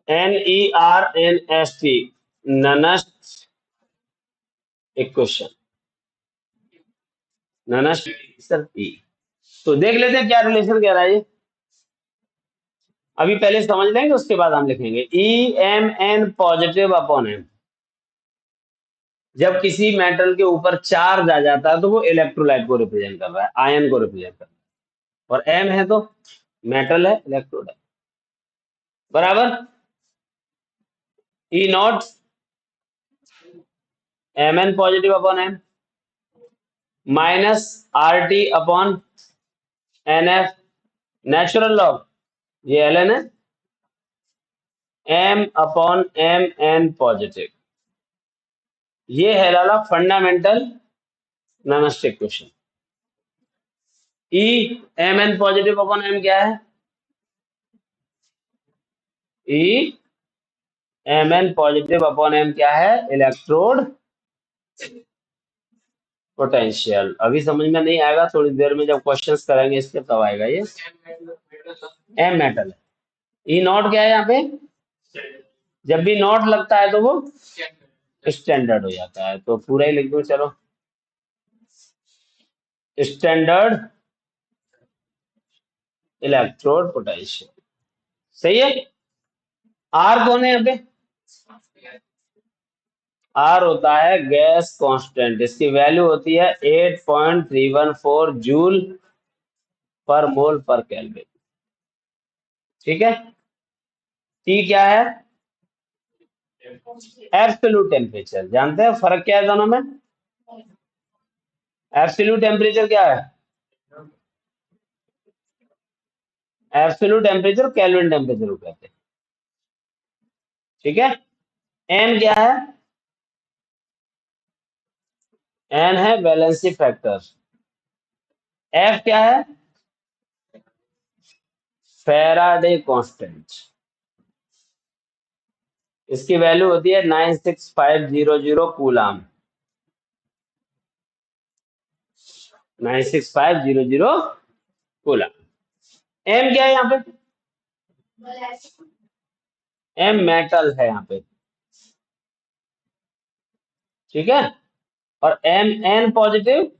NERNST, ननस्ट equation, ननस्ट sir ई। तो देख लेते हैं क्या रिलेशन कह रहा है ये। अभी पहले समझ लेंगे, उसके बाद हम लिखेंगे EMN पॉजिटिव अपॉन एम। जब किसी मेटल के ऊपर चार्ज आ जाता है तो वो इलेक्ट्रोलाइट को रिप्रेजेंट कर रहा है, आयन को रिप्रेजेंट कर रहा है, और एम है तो मेटल है, इलेक्ट्रोड है, बराबर। E naught MN positive upon M minus RT upon NF, natural log, ये Ln है, M अपॉन MN पॉजिटिव। ये है लाला fundamental Nernst equation. EMN positive upon M क्या है? EMN पॉजिटिव अपॉन एम क्या है? Electrode potential. अभी समझ में नहीं आएगा, थोड़ी देर में जब क्वेश्चंस करेंगे इसके तब आएगा। ये एम मेटल है। ई नॉट क्या है यहाँ पे? जब भी नॉट लगता है तो वो स्टैंडर्ड हो जाता है, तो पूरा ही लिख दो चलो, स्टैंडर्ड इलेक्ट्रोड पोटेंशियल। सही है। आर कौन है यहाँ पे? आर होता है गैस कांस्टेंट, इसकी वैल्यू होती है 8.314 जूल पर मोल पर केल्विन। ठीक है। टी क्या है? Absolute temperature. जानते हैं फर्क क्या है दोनों में? एब्सोल्यूट टेम्परेचर क्या है? एब्सोल्यूट टेम्परेचर केल्विन टेम्परेचर को कहते हैं। ठीक है। एन क्या है? एन है वैलेंसी फैक्टर। एफ क्या है? Faraday constant. इसकी वैल्यू होती है 96500 कूलाम। 96500 कूलाम। एम क्या है यहाँ पे? एम मेटल है यहाँ पे। ठीक है। और एम एन पॉजिटिव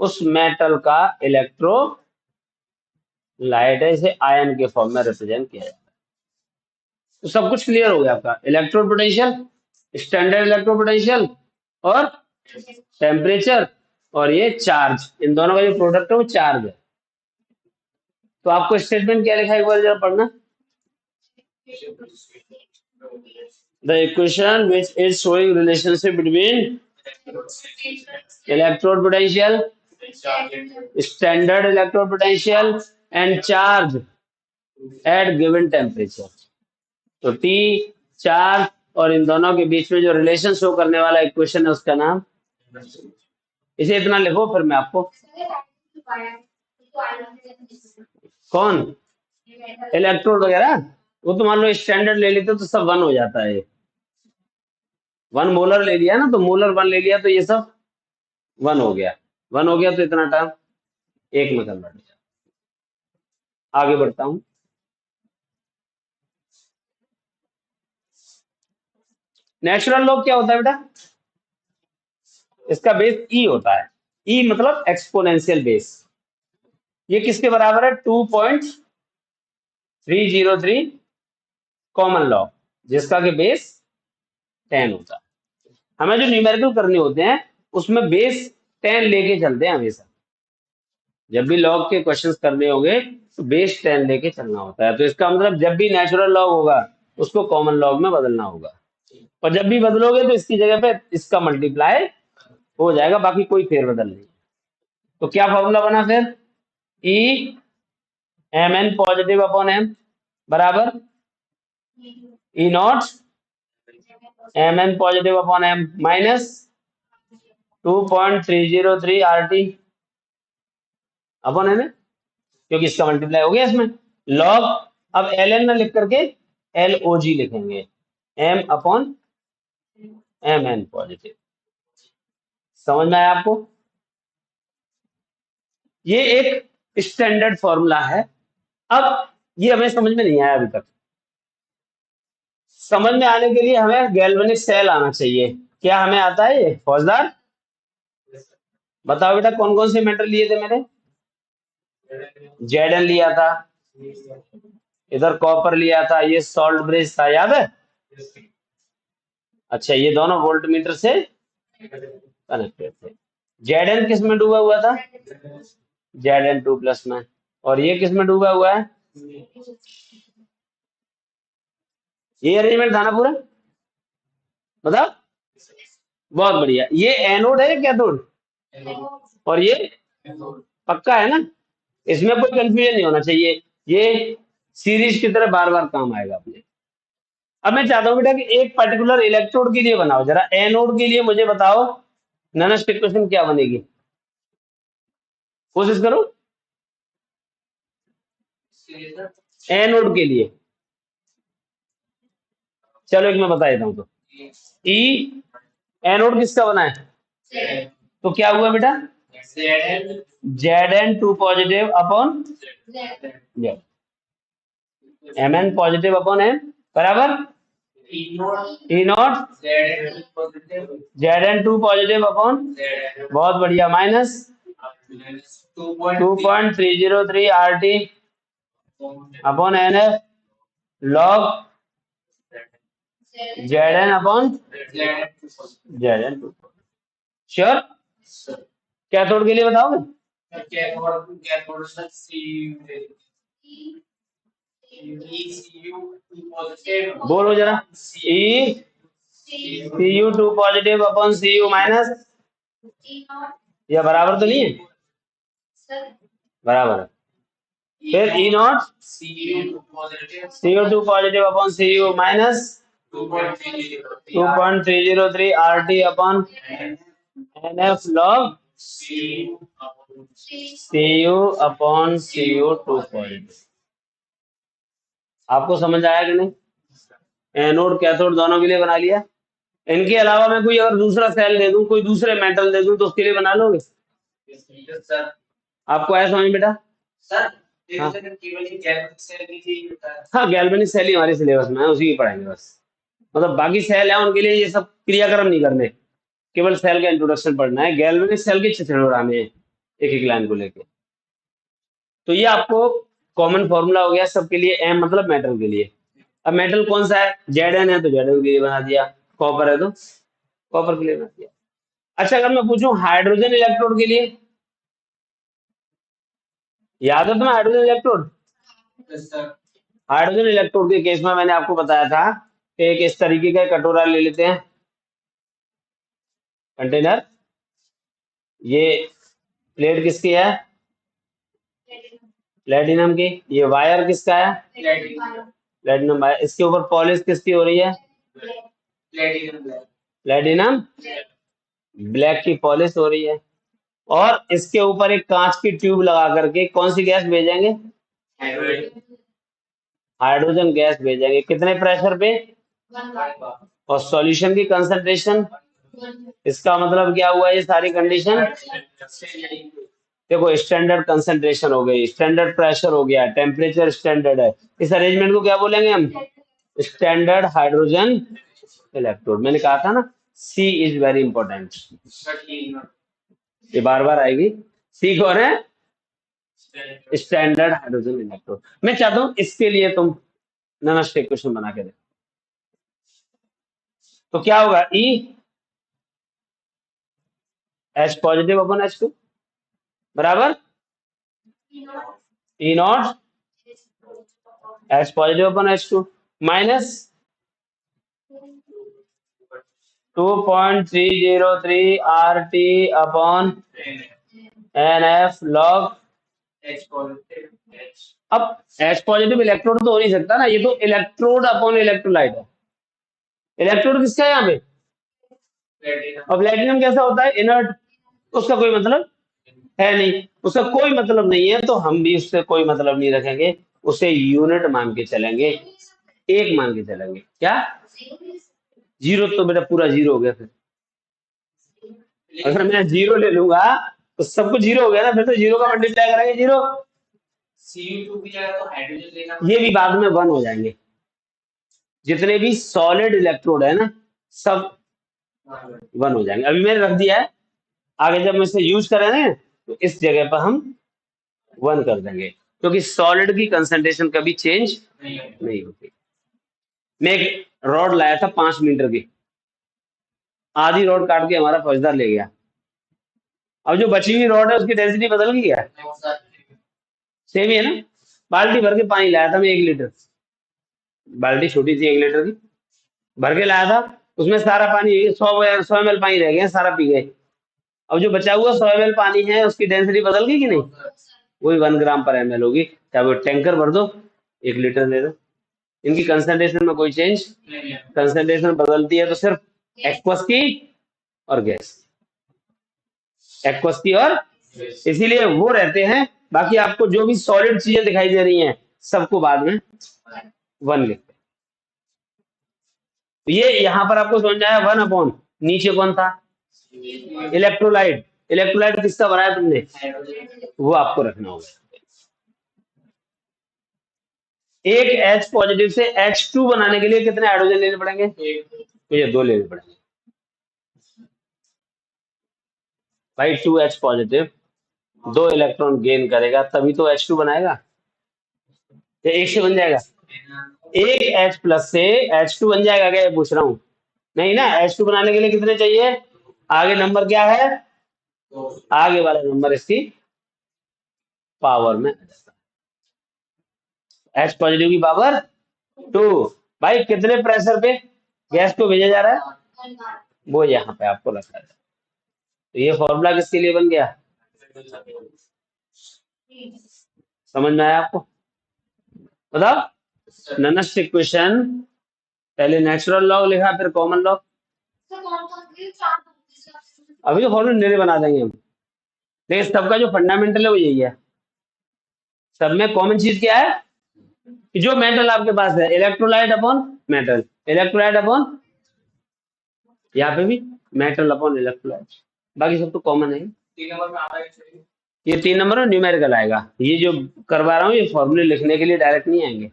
उस मेटल का इलेक्ट्रोलाइट है, इसे आयन के फॉर्म में रिप्रेजेंट किया जाता है। तो सब कुछ क्लियर हो गया आपका। Electrode potential, standard electrode potential, और टेम्परेचर, और ये चार्ज, इन दोनों का जो प्रोडक्ट है वो चार्ज है। तो आपको स्टेटमेंट क्या लिखा है एक बार जरा पढ़ना। The equation which is showing relationship between electrode potential, standard electrode potential and charge at given temperature। तो T, चार्ज और इन दोनों के बीच में जो रिलेशन शो करने वाला इक्वेशन है उसका नाम, इसे इतना लिखो फिर मैं आपको। कौन? इलेक्ट्रोड वगैरह वो तो मान लो स्टैंडर्ड ले लेते तो सब वन हो जाता है। 1 मोलर ले लिया ना, तो मोलर 1 ले लिया तो ये सब 1 हो गया। 1 हो गया तो इतना टर्म एक में कन्वर्ट हो जाता। आगे बढ़ता हूं। नेचुरल लॉग क्या होता है बेटा? इसका बेस ई होता है। ई मतलब एक्सपोनेंशियल बेस। ये किसके बराबर है? 2.303 कॉमन लॉग, जिसका के बेस 10 होता है। हमें जो न्यूमेरिकल करने होते हैं उसमें बेस 10 लेके चलते हैं हमेशा। जब भी लॉग के क्वेश्चंस करने होंगे तो बेस 10 लेके चलना होता है। तो इसका मतलब जब भी नेचुरल लॉग होगा उसको कॉमन लॉग में बदलना होगा, और जब भी बदलोगे तो इसकी जगह पे इसका मल्टीप्लाई हो जाएगा, बाकी कोई फेरबदल नहीं। तो क्या फॉर्मूला बना फिर? E M N positive upon M बराबर E naught M N positive upon M minus 2.303 RT upon M, क्योंकि इसका मल्टीप्लाई हो गया इसमें। लॉग अब एल एन में लिख करके LOG लिखेंगे, M upon M N positive. समझ में आया आपको? ये एक स्टैंडर्ड फॉर्मूला है। अब ये हमें समझ में नहीं आया अभी तक, समझ में आने के लिए हमें गैल्वेनिक सेल आना चाहिए। क्या हमें आता है ये फौजदार? बताओ बेटा कौन कौन से मेटल लिए थे मैंने? जेडन लिया था, इधर कॉपर लिया था, ये सॉल्ट ब्रिज था, याद है? अच्छा, ये दोनों वोल्ट मीटर से कनेक्टेड थे। जेडन किस में डूबा हुआ था? जेडन 2 प्लस में। और ये किस में डूबा हुआ है? ये अरेंजमेंट था ना पूरा? बताओ। बहुत बढ़िया। ये एनोड है कैथोड? और ये पक्का है ना? इसमें कोई कंफ्यूजन नहीं होना चाहिए। ये सीरीज की तरह बार बार काम आएगा अपने। अब मैं चाहता हूँ बेटा कि एक पर्टिकुलर इलेक्ट्रोड के लिए बनाओ जरा। एनोड के लिए मुझे बताओ नैनोस्टिक क्वेश्चन क्या बनेगी? कोशिश करो। एनोड के लिए चलो एक मैं बता देता हूँ। तो ई एनोड किसका बना है? तो क्या हुआ बेटा? Z N 2 positive upon Z, M N positive upon M बराबर E naught Z N 2 positive upon, बहुत बढ़िया, minus 2.303 R T upon N F log Z N upon Z N 2। Sure? Cathode के लिए बताओगे? बोलो जरा। E C U 2 positive upon C U minus, या बराबर तो नहीं है? बराबर है। फिर E naught C U 2 positive upon C U minus 2.303 R T upon N F log C U upon C U 2 positive. आपको समझ आया कि नहीं? एनोड कैथोड दोनों के लिए बना लिया। इनके अलावा मैं कोई अगर दूसरा सेल दे दूं, कोई दूसरे मेटल दे दूं, तो उसके लिए बना लोगे? आपको आया समझ बेटा? हाँ, हाँ गैल्वेनिक सेल ही हमारे सिलेबस में है, उसी की पढ़ाएंगे बस। मतलब बाकी सेल है उनके लिए ये सब क्रियाक्रम नहीं करने, केवल सेल का इंट्रोडक्शन पढ़ना है। गैल्वेनिक सेल के चित्र उड़ाने हैं एक एक लाइन को लेके। तो ये आपको कॉमन फॉर्मूला हो गया सबके लिए। एम मतलब मेटल के लिए। अब मेटल कौन सा है? जेडन है तो जेडन के लिए बना दिया, कॉपर है तो कॉपर के लिए बना दिया। अच्छा, अगर मैं पूछूं हाइड्रोजन इलेक्ट्रोड के लिए, याद है तुम्हें हाइड्रोजन इलेक्ट्रोड? हाइड्रोजन इलेक्ट्रोड के केस में मैंने आपको बताया था कि एक इस तरीके का कटोरा ले लेते हैं, कंटेनर। ये प्लेट किसकी है? प्लेटिनम की। ये वायर किसका है? Platinum wire. इसके ऊपर पॉलिश किसकी हो रही है? प्लेटिनम ब्लैक की पॉलिश हो रही है। और इसके ऊपर एक कांच की ट्यूब लगा करके कौन सी गैस भेजेंगे? हाइड्रोजन गैस भेजेंगे। कितने प्रेशर पे? और सॉल्यूशन की कंसंट्रेशन, इसका मतलब क्या हुआ? ये सारी कंडीशन देखो, स्टैंडर्ड कंसंट्रेशन हो गई, स्टैंडर्ड प्रेशर हो गया, टेम्परेचर स्टैंडर्ड है। इस अरेंजमेंट को क्या बोलेंगे हम? Standard hydrogen electrode. मैंने कहा था ना, सी इज वेरी इंपॉर्टेंट, ये बार बार आएगी। सी कौन है? Standard hydrogen electrode. मैं चाहता हूं इसके लिए तुम नमस्ते क्वेश्चन बना के दे। तो क्या होगा? E H positive upon H two बराबर E naught H positive upon H two minus 2.303 R T upon N F log. अब एच पॉजिटिव इलेक्ट्रोड तो हो नहीं सकता ना, ये तो इलेक्ट्रोड अपॉन इलेक्ट्रोलाइट है। इलेक्ट्रोड किसका है यहाँ पे? और प्लेटिनम कैसा होता है? इनर्ट। उसका कोई मतलब है नहीं, उसका कोई मतलब नहीं है, तो हम भी उससे कोई मतलब नहीं रखेंगे, उसे यूनिट मान के चलेंगे, एक मान के चलेंगे। क्या? जीरो तो बेटा पूरा जीरो हो गया। फिर अगर मैं जीरो ले लूंगा तो सब कुछ जीरो हो गया ना, फिर तो जीरो का मल्टीप्लाई करेंगे जीरो, ये भी बाद में वन हो जाएंगे। जितने भी सॉलिड इलेक्ट्रोड है ना, सब 1 हो जाएंगे। अभी मैंने रख दिया है, आगे जब मैं इसे यूज करेंगे तो इस जगह पर हम 1 कर देंगे, क्योंकि सॉलिड की कंसंट्रेशन कभी चेंज नहीं होती। मैं एक रॉड लाया था 5 मीटर की, आधी रॉड काट के हमारा फौजदार ले गया। अब जो बची हुई रॉड है उसकी डेंसिटी बदल गई है, सेम ही है ना। बाल्टी भर के पानी लाया था मैं 1 लीटर, बाल्टी छोटी थी 1 लीटर की, भर के लाया था। उसमें सारा पानी 100 ml पानी रह गया, सारा पी गए। अब जो बचा हुआ 100 ml पानी है उसकी डेंसिटी बदल गई कि नहीं, वही 1 ग्राम/ml होगी। चाहे वो टैंकर भर दो, 1 लीटर ले दो, इनकी कंसंट्रेशन में कोई चेंज, कंसंट्रेशन बदलती है तो सिर्फ एक्वस की और गैस, एक्वस की और, इसीलिए वो रहते हैं। बाकी आपको जो भी सॉलिड चीजें दिखाई दे रही हैं सबको बाद में 1 लिखते हैं। तो ये यहाँ पर आपको समझ आया 1/, नीचे कौन था, इलेक्ट्रोलाइट। इलेक्ट्रोलाइट किसका बनाया तुमने, वो आपको रखना होगा। एक H पॉजिटिव से H2 बनाने के लिए कितने हाइड्रोजन लेने पड़ेंगे, तो ये 2 लेने पड़ेंगे भाई। 2H पॉजिटिव 2 इलेक्ट्रॉन गेन करेगा तभी तो H2 बनाएगा, या एक से बन जाएगा। एक H प्लस से H2 बन जाएगा क्या, ये पूछ रहा हूँ। नहीं ना, H2 बनाने के लिए कितने चाहिए, आगे नंबर क्या है, आगे वाला नंबर इसकी पावर में H पॉजिटिव की पावर 2। भाई कितने प्रेशर पे गैस को भेजा जा रहा है, वो यहाँ पे आपको रखा है। तो ये फॉर्मूला किसके लिए बन गया, समझ में आया आपको, बताओ। ननस्ट इक्वेशन, पहले नेचुरल लॉग लिखा फिर कॉमन लॉग, अभी तो फॉर्मूले मेरे बना देंगे हम। लेकिन सबका जो फंडामेंटल है वो यही है। सब में कॉमन चीज क्या है, कि जो मेटल आपके पास है, electrolyte upon metal, electrolyte upon, यहाँ पे भी मेटल अपॉन इलेक्ट्रोलाइट, बाकी सब तो कॉमन है। ये 3 नंबर में न्यूमेरिकल आएगा। ये जो करवा रहा हूँ ये फॉर्मूले लिखने के लिए डायरेक्ट नहीं आएंगे,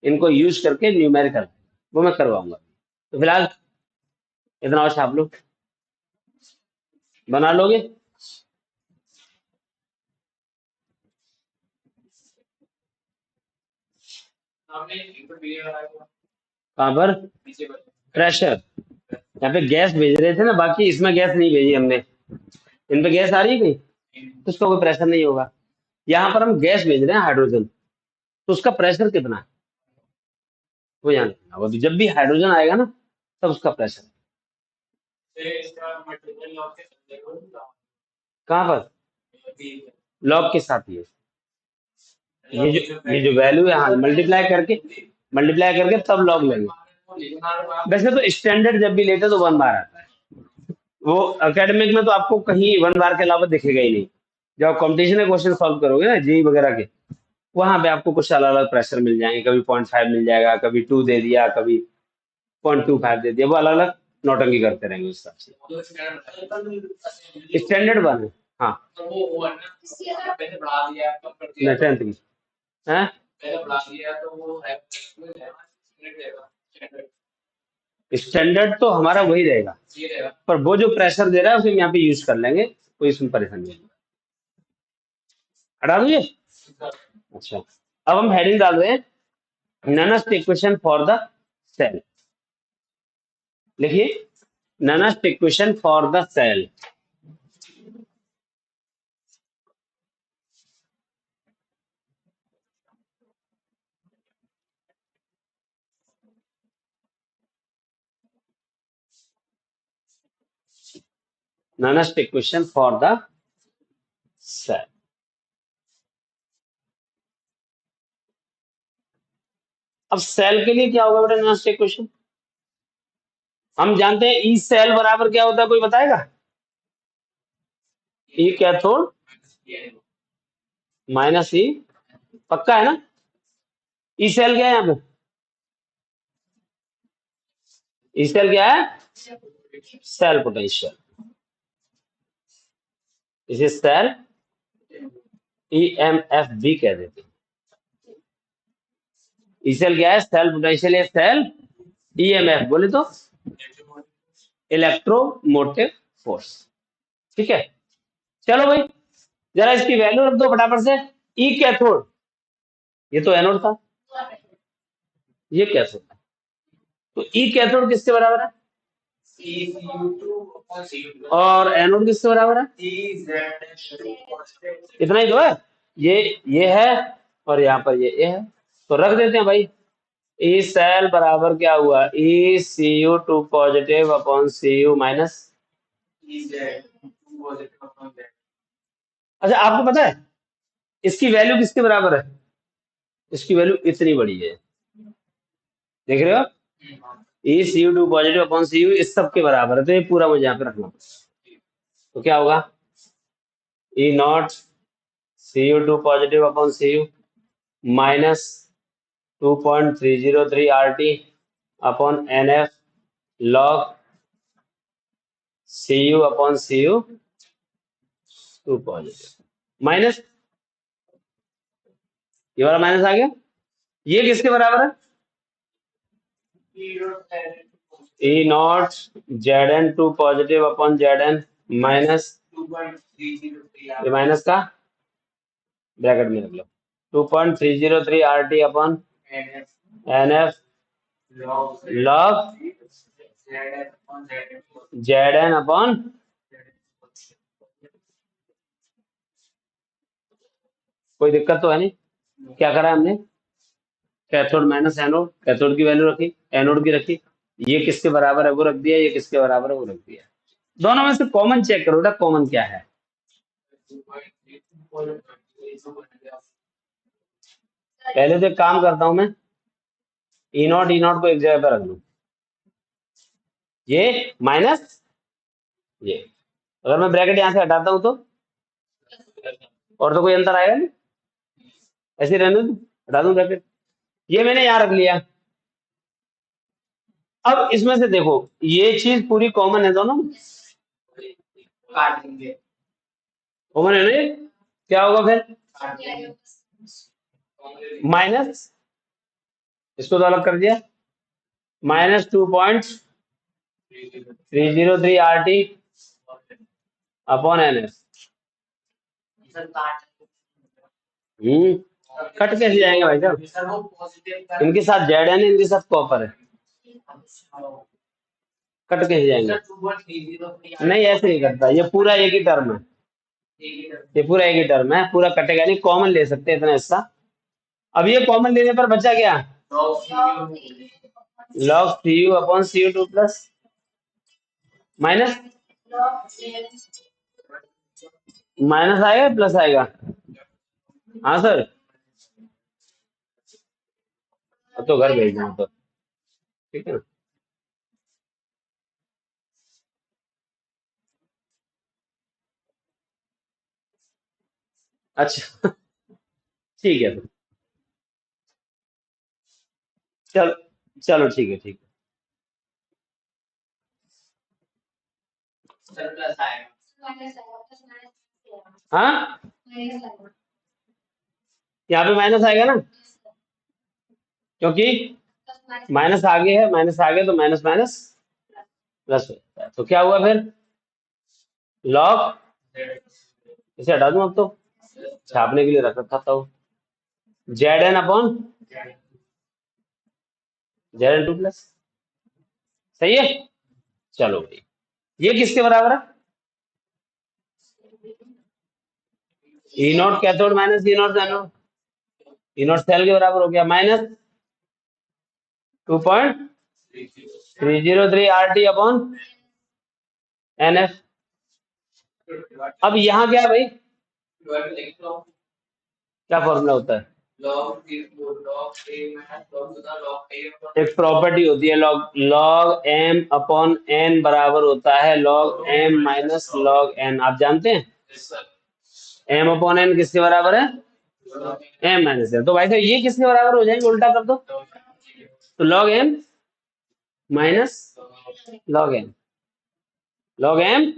इनको यूज करके न्यूमेरिकल वो मैं करवाऊंगा। तो फिलहाल इतना और छाप लो, बना लोगे। कहाँ पर, प्रेशर, यहाँ पे गैस भेज रहे थे ना, बाकी इसमें गैस नहीं भेजी हमने। इन पे गैस आ रही है कहीं, तो उसका कोई प्रेशर नहीं होगा। यहाँ पर हम गैस भेज रहे हैं हाइड्रोजन, तो उसका प्रेशर कितना है वो यहाँ लिखना होगा। तो जब भी हाइड्रोजन आएगा ना तब उसका प्रेशर, कहाँ पर, लॉग के साथ ये जो वैल्यू है, हाँ मल्टीप्लाई करके तब लॉग लेंगे। वैसे तो स्टैंडर्ड जब भी लेते तो 1 बार आता है, वो एकेडमिक में तो आपको कहीं 1 बार के अलावा दिखेगा ही नहीं। जब आप कॉम्पिटिशन में क्वेश्चन सॉल्व करोगे ना जेई वगैरह के, वहां पे आपको कुछ अलग अलग प्रेशर मिल जाएंगे, कभी 0.5 मिल जाएगा, कभी 2 दे दिया, कभी 0.25 दे दिया, वो अलग अलग नौटंकी करते रहेंगे उस हिसाब से। स्टैंडर्ड 1 है, हाँ। नहीं 10th की है, स्टैंडर्ड तो हमारा वही रहेगा, पर वो जो प्रेशर दे रहा है उसे हम यहाँ पे यूज कर लेंगे, कोई इसमें परेशानी नहीं। हटा दूंगे, अच्छा। अब हम हेडिंग डाल रहे हैं Nernst equation for the cell. लिखिए Nernst equation for the cell. Nernst equation for the cell. अब सेल के लिए क्या होगा बेटा ननस्ट इक्वेशन, हम जानते हैं ई सेल बराबर क्या होता है, कोई बताएगा, ई कैथोड माइनस ई, पक्का है ना। ई सेल क्या है यहाँ पे, ई सेल क्या है, सेल पोटेंशियल, इसे सेल ईएमएफ भी कह देते हैं। ई सेल क्या है? सेल पोटेंशियल या सेल ईएमएफ बोले तो इलेक्ट्रोमोटिव फोर्स। ठीक है, चलो भाई जरा इसकी वैल्यू रख दो फटाफट से। ई कैथोड, ये तो एनोड था, ये कैथोड है, तो ई कैथोड किसके बराबर है? और एनोड किसके बराबर है? इतना ही तो है, ये है और यहाँ पर ये ए है, तो रख देते हैं भाई। ई सेल बराबर क्या हुआ? E C U two positive upon C U minus. अच्छा आपको पता है इसकी वैल्यू किसके बराबर है? इसकी वैल्यू इतनी बड़ी है, देख रहे हो? E C U two positive upon C U इस सब के बराबर है, तो ये पूरा मुझे यहाँ पे रखना। तो क्या होगा? E naught C U two positive upon C U minus 2.303 RT upon N F log C U upon C U two positive minus, ये वाला माइनस आ गया। ये किसके बराबर है? E naught Z N two positive upon Z N minus, ये minus का ब्रैकेट में रख लो, 2.303 RT upon N F log Z N upon, कोई दिक्कत तो है नहीं? क्या करा हमने? कैथोड माइनस एनोड, कैथोड की वैल्यू रखी, एनोड की रखी, ये किसके बराबर है वो रख दिया, ये किसके बराबर है वो रख दिया। दोनों में से कॉमन चेक करो बेटा, कॉमन क्या है? पहले तो एक काम करता हूं मैं, ई नॉट को एक जगह पर रख लूं, ये माइनस ये, अगर मैं ब्रैकेट यहां से हटाता हूं तो, और तो कोई अंतर आएगा नहीं, ऐसे रहने दो, हटा दूं ब्रैकेट, ये मैंने यहां रख लिया। अब इसमें से देखो ये चीज पूरी कॉमन है दोनों, कॉमन है ना ये? क्या होगा फिर? माइनस, इसको तो अलग कर दिया, minus 2.303 RT upon N S. Cut कैसे जाएंगे भाई साहब? इनके साथ जेड है, इनके साथ कॉपर है, कट कैसे जाएंगे? नहीं ऐसे नहीं कटता, ये पूरा एक ही टर्म है, ये पूरा एक ही टर्म है, पूरा कटेगा नहीं, कॉमन ले सकते हैं इतना हिस्सा। अब ये कॉमन लेने पर बचा क्या? Log C U upon C U two plus minus, minus आएगा प्लस आएगा? हाँ सर, अब तो घर भेजना तो ठीक है ना। अच्छा ठीक है, चलो चलो ठीक है, ठीक है। हाँ यहाँ पे माइनस आएगा ना, क्योंकि माइनस आगे है, माइनस आगे तो माइनस माइनस प्लस हो जाता है, तो क्या हुआ फिर? लॉग, इसे हटा दूं अब तो, छापने के लिए रख रखा था, Z N upon Z N two plus, सही है। चलो भाई ये किसके बराबर है? E naught cathode minus E naught anode, E not cell के बराबर हो गया, minus 2.303 RT upon N F. अब यहाँ क्या है भाई, क्या फॉर्मूला होता है? एक प्रॉपर्टी होती है log, log M upon N बराबर होता है log M minus log N, आप जानते हैं एम अपॉन एन किसके बराबर है? M minus N. तो भाई साहब ये किसके बराबर हो जाएंगे, उल्टा कर दो, तो log M minus log N, log M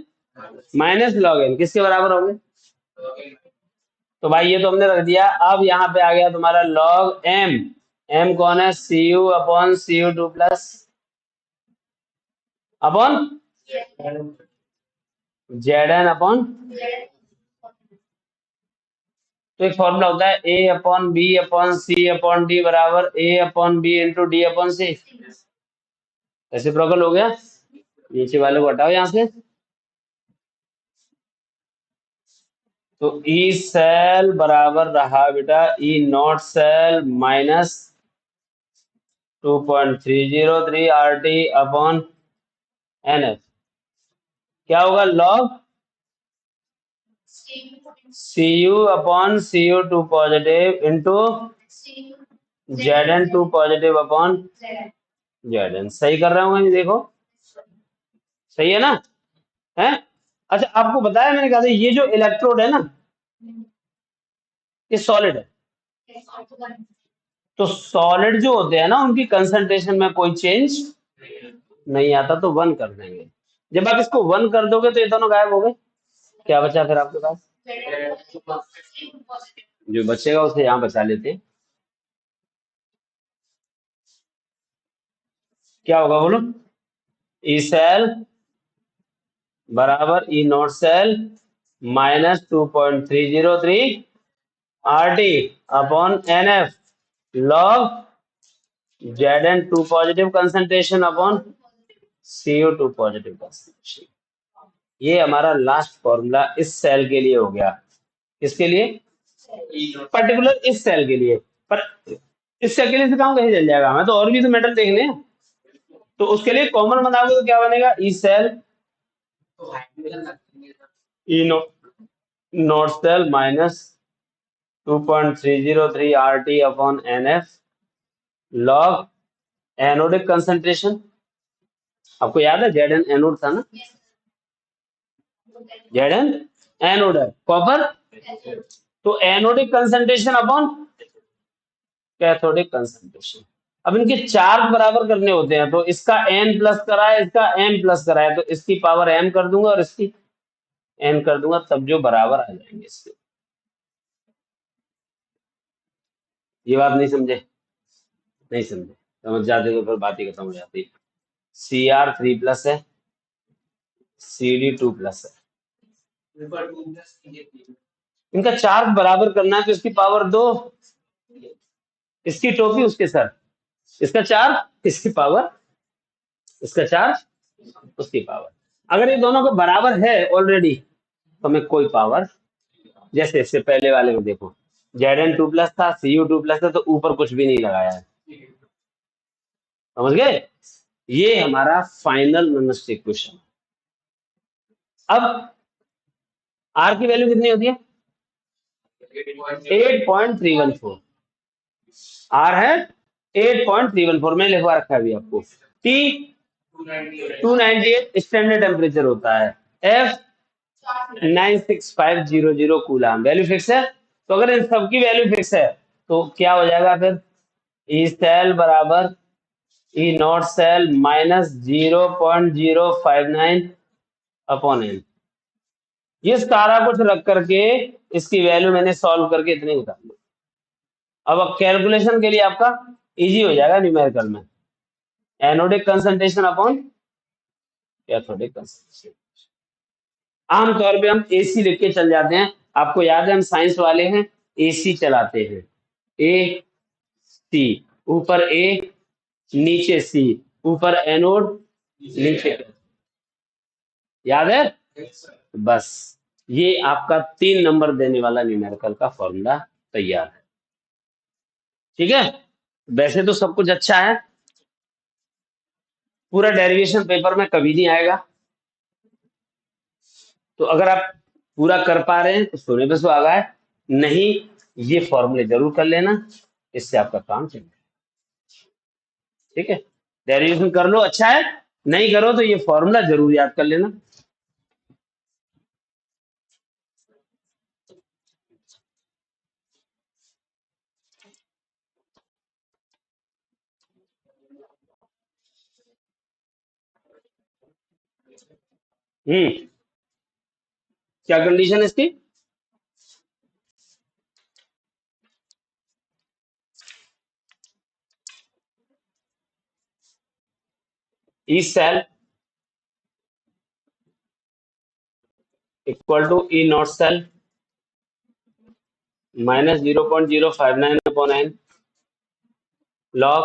minus log N किसके बराबर होंगे? तो भाई ये तो हमने रख दिया, अब यहाँ पे आ गया तुम्हारा लॉग एम एम कौन है? C U upon C U two plus upon Z N upon. तो एक फॉर्मूला होता है A upon B upon C upon D बराबर A upon B into D upon C. Reciprocal हो गया। नीचे वाले को हटाओ यहाँ से। तो ई सेल बराबर रहा बेटा E not cell minus 2.303 R T upon N F. क्या होगा? Log C U upon C U two positive into Z N two positive upon Z N. सही कर रहा हूँ? देखो सही है ना? है। अच्छा, आपको बताया मैंने कहा था ये जो इलेक्ट्रोड है ना ये सॉलिड है। तो सॉलिड जो होते हैं ना उनकी कंसंट्रेशन में कोई चेंज नहीं आता, तो 1 कर देंगे। जब आप इसको 1 कर दोगे तो ये दोनों गायब हो गए। क्या बचा फिर आपके पास? जो बचेगा उसे यहाँ बचा लेते हैं। क्या होगा बोलो? ई सेल बराबर E not cell minus 2.303 R T upon N F log Z N two positive concentration upon CO two positive concentration. ये हमारा लास्ट फॉर्मूला इस सेल के लिए हो गया। किसके लिए? पर्टिकुलर इस सेल के लिए। पर इस सेल के लिए से काम कैसे चल जाएगा? हमें तो और भी तो मेटल देखने हैं। तो उसके लिए कॉमन बनाओगे तो क्या बनेगा? E cell E not cell minus 2.303 R T upon N F log anodic concentration. आपको याद है जेड एन एनोड था ना? जेड एन एनोड है कॉपर। तो anodic concentration upon cathodic concentration. अब इनके चार्ज बराबर करने होते हैं, तो इसका n प्लस करा है, इसका m प्लस करा है, तो इसकी पावर m कर दूंगा और इसकी n कर दूंगा, तब जो बराबर आ जाएंगे इसके। ये बात नहीं समझे? नहीं समझे? समझ जाते तो फिर बात ही खत्म हो जाती। सी आर 3 प्लस है, सी डी 2 प्लस है। इनका चार्ज बराबर करना है तो इसकी पावर 2, इसकी टोपी उसके सर, इसका चार्ज इसकी पावर, इसका चार्ज उसकी पावर। अगर ये दोनों का बराबर है ऑलरेडी तो हमें कोई पावर, जैसे इससे पहले वाले में देखो जेड एन टू प्लस था, सी यू टू प्लस था, तो ऊपर कुछ भी नहीं लगाया है। समझ गए? ये हमारा फाइनल नॉनस्टिक क्वेश्चन। अब आर की वैल्यू कितनी होती है? 8.314। आर है 8.314 में लिखवा रखा है अभी आपको। टी 298 स्टैंडर्ड टेम्परेचर होता है। F 96500 coulomb. वैल्यू फिक्स है। तो अगर इन सबकी वैल्यू फिक्स है तो क्या हो जाएगा फिर? ई सेल बराबर E not cell minus 0.059 upon N. ये सारा कुछ रख करके इसकी वैल्यू मैंने सॉल्व करके इतने निकाल दी। अब कैलकुलेशन के लिए आपका इजी हो जाएगा न्यूमेरिकल में। Anodic concentration upon cathodic concentration. आमतौर पे हम एसी लिख के चल जाते हैं। आपको याद है हम साइंस वाले हैं, एसी चलाते हैं। ए सी, ऊपर ए नीचे सी, ऊपर एनोड नीचे। याद है? बस ये आपका 3 नंबर देने वाला न्यूमेरिकल का फॉर्मूला तैयार है। ठीक है? वैसे तो सब कुछ अच्छा है, पूरा डेरिवेशन पेपर में कभी नहीं आएगा। तो अगर आप पूरा कर पा रहे हैं तो सोने पे सुहागा है, नहीं ये फॉर्मूले जरूर कर लेना, इससे आपका काम चलेगा। ठीक है? डेरिवेशन कर लो, अच्छा है। नहीं करो तो ये फॉर्मूला जरूर याद कर लेना। क्या कंडीशन है इसकी? E cell equal to E not cell minus 0.059 upon N log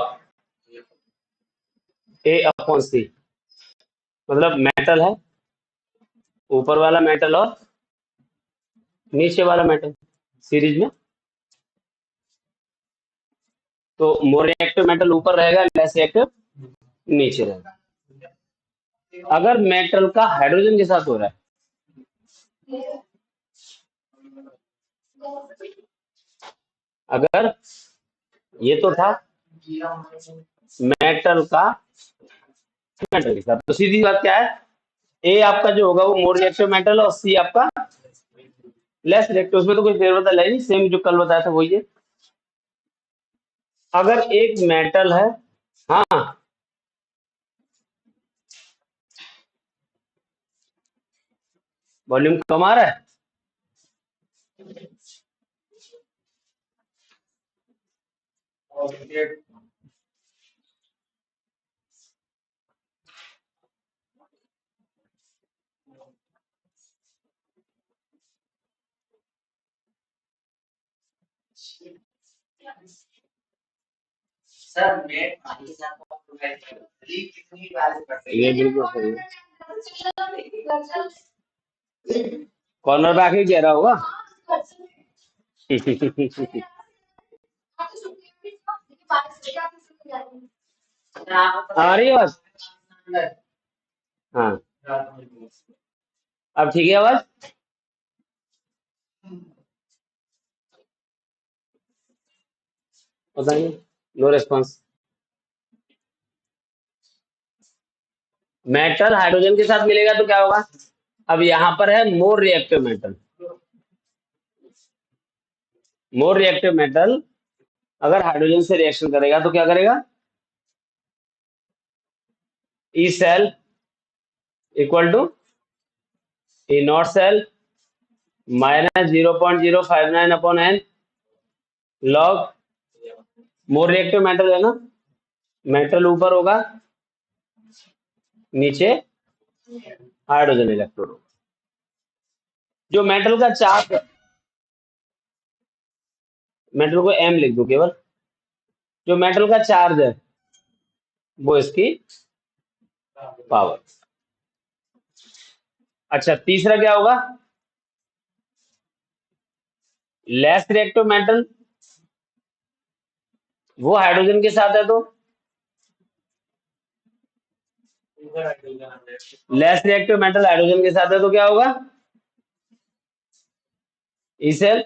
A upon C. मतलब मेटल है, ऊपर वाला मेटल और नीचे वाला मेटल सीरीज में, तो मोर रिएक्टिव मेटल ऊपर रहेगा, लेस रिएक्टिव नीचे रहेगा। अगर मेटल का हाइड्रोजन के साथ हो रहा है, अगर ये तो था मेटल का मेटल के साथ, तो सीधी बात क्या है, ए आपका जो होगा वो मोर रिएक्टिव मेटल और सी आपका लेस रिएक्टिव। उसमें तो कोई फेरबदल है नहीं, सेम जो कल बताया था वही है। अगर एक मेटल है, हाँ वॉल्यूम कम आ रहा है, ये बिल्कुल सही है। कॉर्नर पे आके कह रहा होगा। आ रही है आवाज? हाँ, अब ठीक है आवाज? बताइए, नो रिस्पॉन्स। मेटल हाइड्रोजन के साथ मिलेगा तो क्या होगा? अब यहाँ पर है more reactive metal. More reactive metal अगर हाइड्रोजन से रिएक्शन करेगा तो क्या करेगा? E cell equal to E not cell minus 0.059 upon N log, more reactive metal है ना, मेटल ऊपर होगा, नीचे हाइड्रोजन इलेक्ट्रोड होगा। जो मेटल का चार्ज, मेटल को एम लिख दो केवल, जो मेटल का चार्ज है वो इसकी पावर। अच्छा, तीसरा क्या होगा? लेस रिएक्टिव मेटल, वो हाइड्रोजन के साथ है तो लेस रिएक्टिव मेटल हाइड्रोजन के साथ है तो क्या होगा? E cell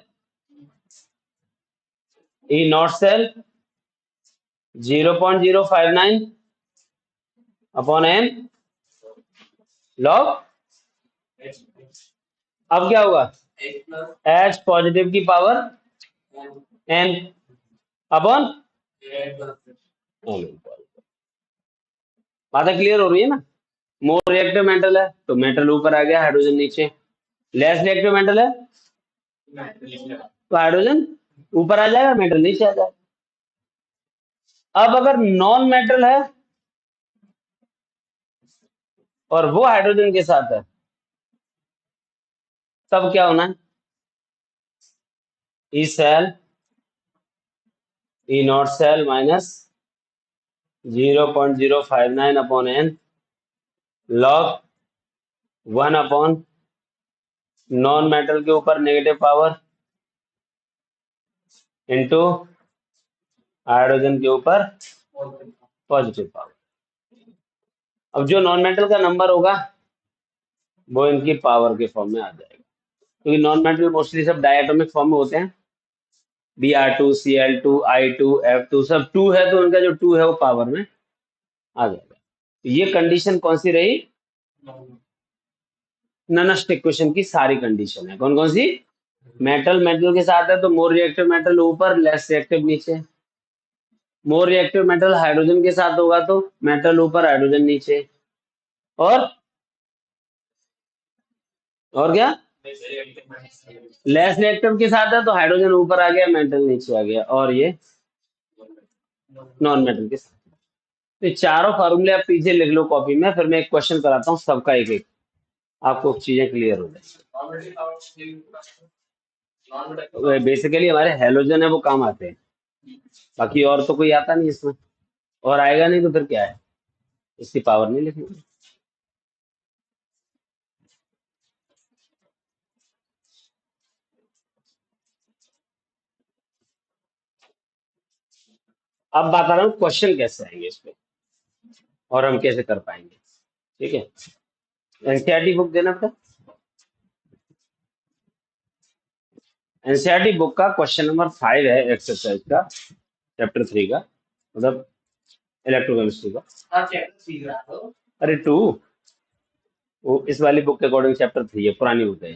E not cell 0.059 upon N log, अब क्या होगा? एच पॉजिटिव की पावर एन अपॉन एन। बात क्लियर हो रही है ना? मोर रिएक्टिव मेटल है तो मेटल ऊपर आ गया, हाइड्रोजन नीचे। लेस रिएक्टिव मेटल है तो हाइड्रोजन ऊपर आ जाएगा, मेटल नीचे आ जाएगा। अब अगर नॉन मेटल है और वो हाइड्रोजन के साथ है, तब क्या होना है? E cell E not cell minus 0.059 upon N log 1 upon non metal के ऊपर नेगेटिव पावर इंटू हाइड्रोजन के ऊपर पॉजिटिव पावर। अब जो नॉन मेटल का नंबर होगा वो इनकी पावर के फॉर्म में आ जाएगा, क्योंकि नॉन मेटल मोस्टली सब डायटोमिक फॉर्म में होते हैं। Br2 Cl2 I2 F2 सब 2 है, तो उनका जो 2 है वो पावर में आ जाएगा। तो ये कंडीशन कौन सी रही? ननस्ट इक्वेशन की सारी कंडीशन है। कौन कौन सी? मेटल मेटल के साथ है तो मोर रिएक्टिव मेटल ऊपर, लेस रिएक्टिव नीचे। मोर रिएक्टिव मेटल हाइड्रोजन के साथ होगा तो मेटल ऊपर, हाइड्रोजन नीचे। और क्या? लेस रिएक्टिव के साथ है तो हाइड्रोजन ऊपर आ गया, मेटल नीचे आ गया। और ये नॉन मेटल के साथ, तो ये चारों फार्मूले आप पीछे लिख लो कॉपी में, फिर मैं एक क्वेश्चन कराता हूँ सबका एक एक, आपको चीजें क्लियर हो जाए। बेसिकली हमारे हेलोजन है वो काम आते हैं, बाकी और तो कोई आता नहीं इसमें, और आएगा नहीं तो फिर क्या है, इसकी पावर नहीं लिखनी। अब बात आ रहा हूँ क्वेश्चन कैसे आएंगे इस पे और हम कैसे कर पाएंगे। ठीक है, एनसीईआरटी बुक देना बेटा। एनसीईआरटी बुक का क्वेश्चन नंबर 5 है एक्सरसाइज का, चैप्टर 3 का, मतलब इलेक्ट्रोकेमिस्ट्री का। अरे 2, वो इस वाली बुक के अकॉर्डिंग चैप्टर 3 है, पुरानी बुक है।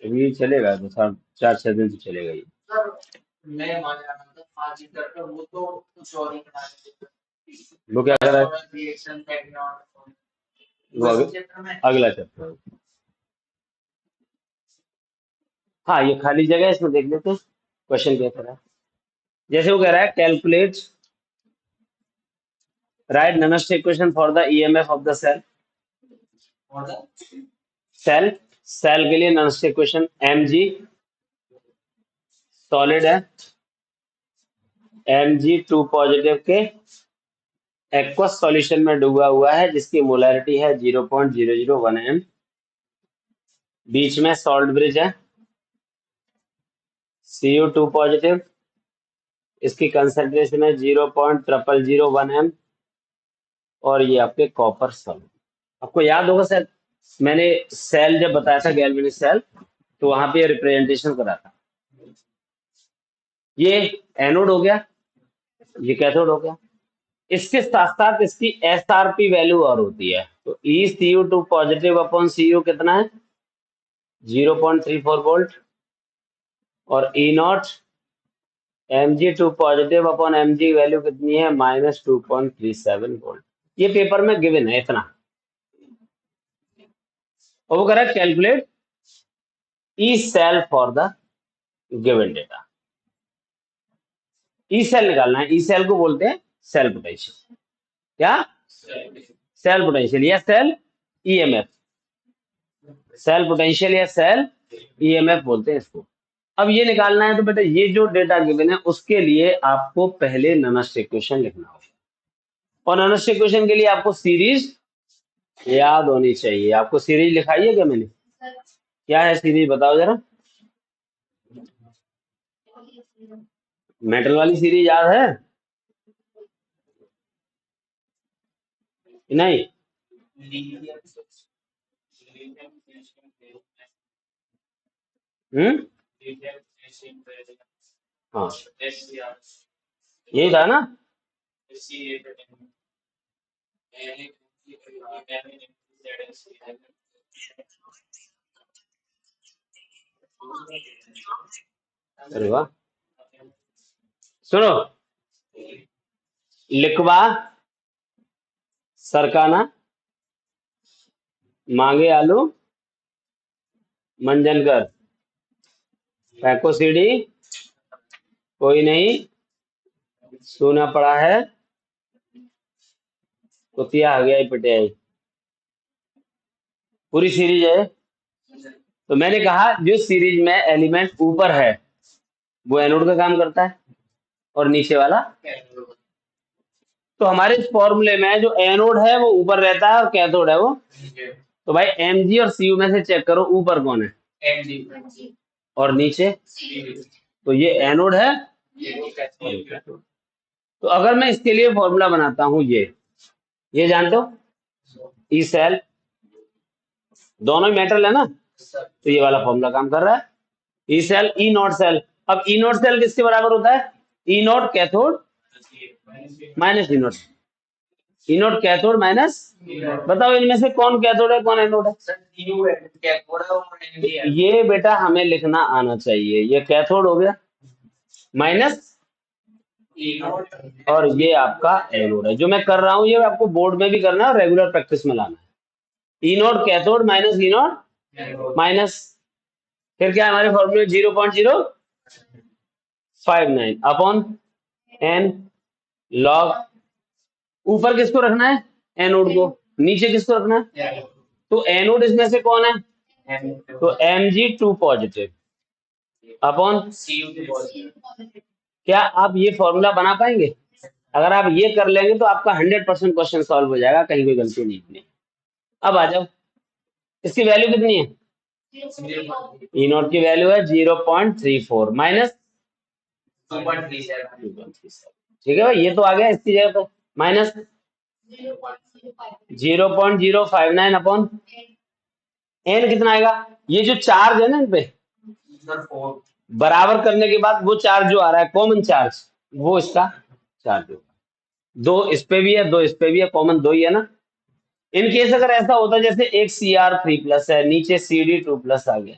अभी चलेगा तो 4-6 दिन से चलेगा ये। वो क्या कर रहा है, वो अगला चैप्टर। हाँ ये खाली जगह है, इसमें देख लेते हैं क्वेश्चन क्या कर रहा है। जैसे वो कह रहा है calculate write Nernst equation for the EMF of the cell. Cell cell के लिए Nernst equation M G solid है, एम जी 2 पॉजिटिव के एक्वस सॉल्यूशन में डूबा हुआ है जिसकी मोलैरिटी है 0.001 एम, बीच में सॉल्ट ब्रिज है Cu2 पॉजिटिव, इसकी कंसेंट्रेशन है 0.0001 एम, और ये आपके कॉपर सॉल्ट। आपको याद होगा सर, मैंने सेल जब बताया था गैल्वेनिक सेल, तो वहां पे रिप्रेजेंटेशन करा था। ये एनोड हो गया, ये कैथोड हो गया। इसके साथ साथ इसकी एसआरपी वैल्यू और होती है, तो ECU2 पॉजिटिव अपॉन Cu कितना है 0.34 वोल्ट, और E0 Mg2 positive upon Mg value कितनी है -2.37 वोल्ट। ये पेपर में गिवन है इतना, और वो कह रहा है calculate E cell for the given data. E cell निकालना है, ई सेल को बोलते हैं सेल पोटेंशियल। क्या सेल पोटेंशियल या सेल ईएमएफ, सेल पोटेंशियल या सेल ईएमएफ बोलते हैं इसको। अब ये निकालना है तो बेटा ये जो डेटा गिवन है उसके लिए आपको पहले ननस्ट इक्वेशन लिखना होगा, और ननस्ट इक्वेशन के लिए आपको सीरीज याद होनी चाहिए। आपको सीरीज लिखाई है क्या मैंने, क्या है सीरीज बताओ जरा, मेटल वाली सीरीज याद है कि नहीं? हम्म, हाँ यही था ना। अरे वाह, सुनो, लिखवा सरकाना मांगे आलू मंजन कर, पैको सीढ़ी कोई नहीं सोना पड़ा है, कुतिया आ गया पिटाई। पूरी सीरीज है। तो मैंने कहा जो सीरीज में एलिमेंट ऊपर है वो एनोड का काम करता है, और नीचे वाला, तो हमारे इस फॉर्मूले में जो एनोड है वो ऊपर रहता है और कैथोड है वो, तो भाई Mg और Cu में से चेक करो ऊपर कौन है और नीचे, तो ये एनोड है और ये कैथोड। तो अगर मैं इसके लिए फॉर्मूला बनाता हूं, ये जानते हो ई सेल, दोनों ही मेटल है ना, तो ये वाला फॉर्मूला काम कर रहा है। E cell E not cell, अब ई नॉट सेल किसके बराबर होता है, E naught cathode minus E naught, E naught cathode minus, बताओ इनमें से कौन कैथोड है कौन एनोड है। ये बेटा हमें लिखना आना चाहिए, ये कैथोड हो गया माइनस, और ये आपका एनोड है। जो मैं कर रहा हूं ये आपको बोर्ड में भी करना है और रेगुलर प्रैक्टिस में लाना है। E naught cathode minus E naught minus, फिर क्या हमारे फॉर्मूले 0.0, 59 अपॉन एन लॉग, ऊपर किसको रखना है, एनोड को, नीचे किसको रखना है, तो एनोड इसमें से कौन है, तो Mg2 पॉजिटिव अपॉन, क्या आप ये फॉर्मूला बना पाएंगे, अगर आप ये कर लेंगे तो आपका 100% क्वेश्चन सॉल्व हो जाएगा, कहीं कोई गलती नहीं है। अब आ जाओ, इसकी वैल्यू कितनी है, ई नॉट की वैल्यू है 0.34 माइनस 2.37, ठीक है भाई, ये तो आ गया इसकी जगह पर, माइनस 0.059 अपॉन एन कितना आएगा, ये जो चार्ज है ना इन पे बराबर करने के बाद वो चार्ज जो आ रहा है कॉमन चार्ज, वो इसका चार्ज होगा, दो इस पे भी है दो इस पे भी है, कॉमन दो ही है ना। इन केस अगर ऐसा होता जैसे एक Cr3+ है, नीचे Cd2+ आ गया,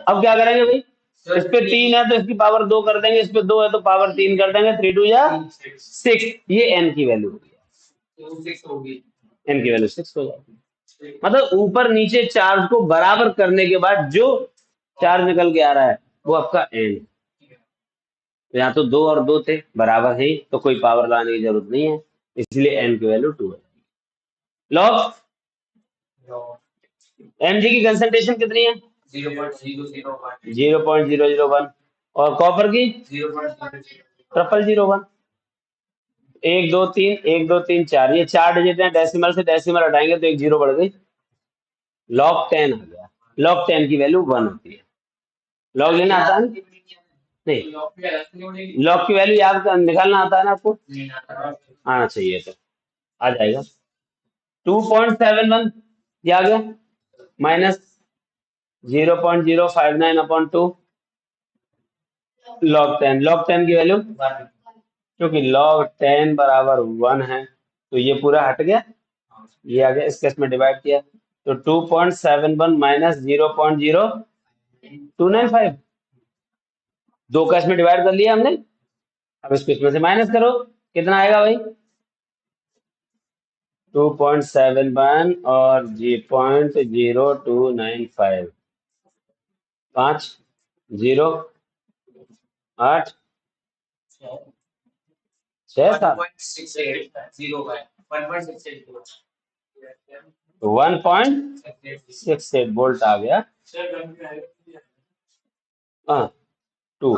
अब क्या करेंगे भाई, इस पे 3 है तो इसकी पावर 2 कर देंगे, इस पे 2 है तो पावर 3 कर देंगे, 3 2 जा 6, ये एन की वैल्यू होगी, एन की वैल्यू 6 हो जाती है। मतलब ऊपर नीचे चार्ज को बराबर करने के बाद जो चार्ज निकल के आ रहा है वो आपका एन, तो यहाँ तो 2 और 2 थे बराबर है, तो कोई पावर लाने की जरूरत नहीं है, इसलिए एन की वैल्यू 2 है। लॉग एमजी की कंसंट्रेशन कितनी है, 0.001, और कॉपर की 0001, 1 2 3 1 2 3 4, ये 4 डिजिट है, डेसिमल से डेसिमल हटाएंगे तो एक जीरो बढ़ गई, लॉग 10 आ गया, लॉग 10 की वैल्यू 1 होती है, लॉग लेना आता है ना? नहीं, लॉग की वैल्यू याद निकालना आता है ना आपको, आना चाहिए, तो आ जाएगा 2.71, ये आ गया, माइनस 0.059 अपॉन 2 लॉग 10 की वैल्यू, क्योंकि log 10 बराबर 1 है तो ये पूरा हट गया, ये आ गया, इस केस में डिवाइड किया तो 2.71 माइनस 0.0295, दो का इसमें डिवाइड कर लिया हमने, अब इसको इसमें से माइनस करो, कितना आएगा भाई, 2.71 और 0.0295, 5 0 8 6 7 1.68 वोल्ट आ गया, हाँ 2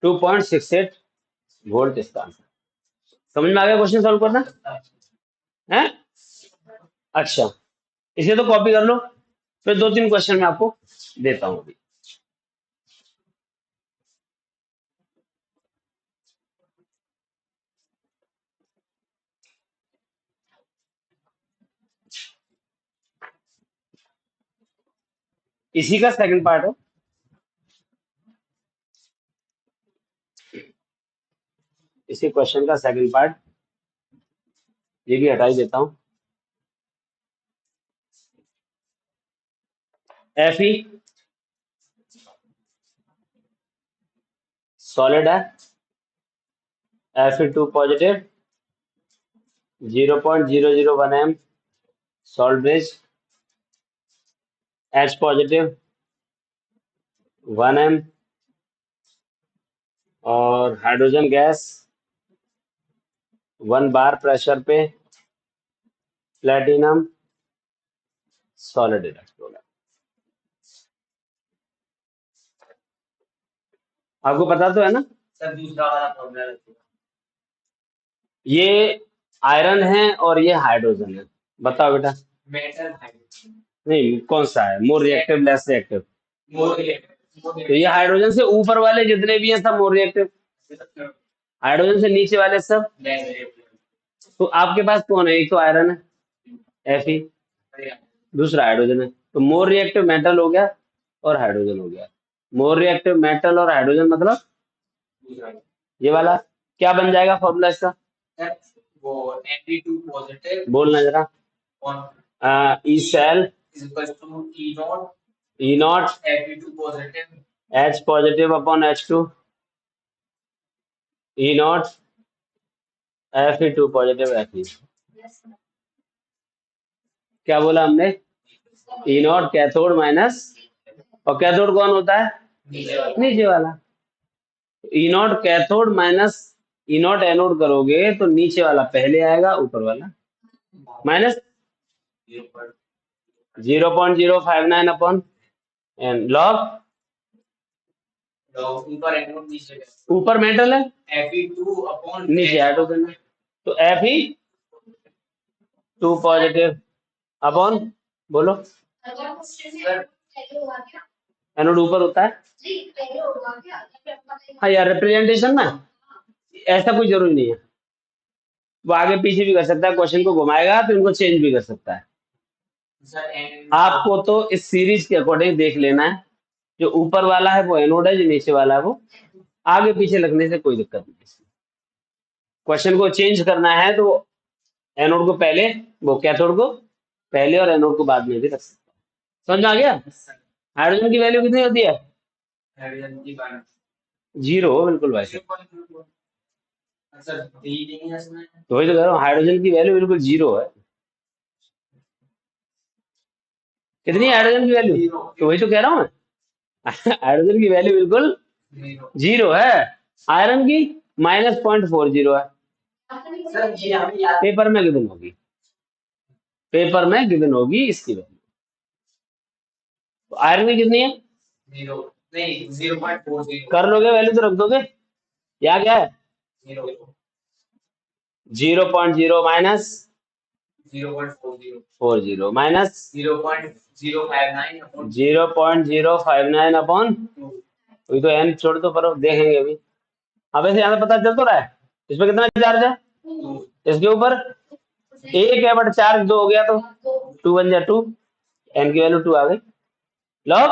2.68 वोल्ट इसका आंसर, समझ में आ गया क्वेश्चन सॉल्व करना है। अच्छा, इसे तो कॉपी कर लो, फिर 2 3 क्वेश्चन मैं आपको देता हूँ अभी। इसी का सेकंड पार्ट है, इसी क्वेश्चन का सेकंड पार्ट, ये भी हटा ही देता हूँ। Fe सॉलिड है, Fe2 positive, 0.001 m salt bridge, H positive 1 m, और हाइड्रोजन गैस 1 बार प्रेशर पे, प्लेटिनम सॉलिड इलेक्ट्रोलाइट। आपको पता तो है ना सर, दूसरा वाला फॉर्मूला, ये आयरन है और ये हाइड्रोजन है, बताओ बेटा, मेटल हाइड्रोजन नहीं, कौन सा है more reactive less reactive, more reactive, तो ये हाइड्रोजन से ऊपर वाले जितने भी हैं सब मोर रिएक्टिव, हाइड्रोजन से नीचे वाले सब लेस रिएक्टिव, तो आपके पास कौन है, एक तो आयरन है Fe, दूसरा हाइड्रोजन है, तो मोर रिएक्टिव मेटल हो गया और हाइड्रोजन हो गया, मोर रिएक्टिव मेटल और हाइड्रोजन मतलब ये वाला, क्या बन जाएगा फॉर्मूला इसका, वो Fe2 पॉजिटिव, बोलना जरा, E cell E naught Fe2 positive H positive upon H2, E naught Fe2 positive Fe, क्या बोला हमने, ई नॉट कैथोड माइनस, और कैथोड कौन होता है? नीचे वाला। E naught cathode minus E naught anode करोगे तो नीचे वाला पहले आएगा, ऊपर वाला माइनस 0.059 अपॉन एन लॉग। ऊपर मेटल है, नीचे हाइड्रोजन है, तो एफ ही 2 पॉजिटिव अपॉन, बोलो एनोड ऊपर होता है। हाँ यार, रिप्रेजेंटेशन में ऐसा कोई जरूरी नहीं है, वो आगे पीछे भी कर सकता है, क्वेश्चन को घुमाएगा तो इनको चेंज भी कर सकता है। आपको तो इस सीरीज के अकॉर्डिंग देख लेना है, जो ऊपर वाला है वो एनोड है, जो नीचे वाला है वो, आगे पीछे लगने से कोई दिक्कत नहीं। क्वेश्चन को चेंज करना है तो एनोड को पहले, वो कैथोड को पहले और एनोड को बाद में भी रख सकता है। समझ में आ गया? हाइड्रोजन की वैल्यू कितनी होती है? 0 बिल्कुल भाई साहब। तो वही तो कह रहा हूँ, हाइड्रोजन की वैल्यू बिल्कुल 0 है। कितनी है हाइड्रोजन की वैल्यू? तो वही तो कह रहा हूँ मैं, हाइड्रोजन की वैल्यू बिल्कुल 0 है। आयरन की -0.40 है। पेपर में गिवन होगी, पेपर में गिवन होगी इसकी वैल्यू। तो आयरन की कितनी है? 0 कर लोगे वैल्यू तो रख दोगे। यहाँ क्या है? 0.0 माइनस 0.40 माइनस 0.059 अपॉन, वही तो एन छोड़ दो, पर देखेंगे अभी। अब ऐसे यहाँ पता चल तो रहा है इसमें कितना चार्ज है, इसके ऊपर 1 है बट चार्ज 2 हो गया, तो 2 बन जाए 2, एन की वैल्यू 2 आ गई। लॉग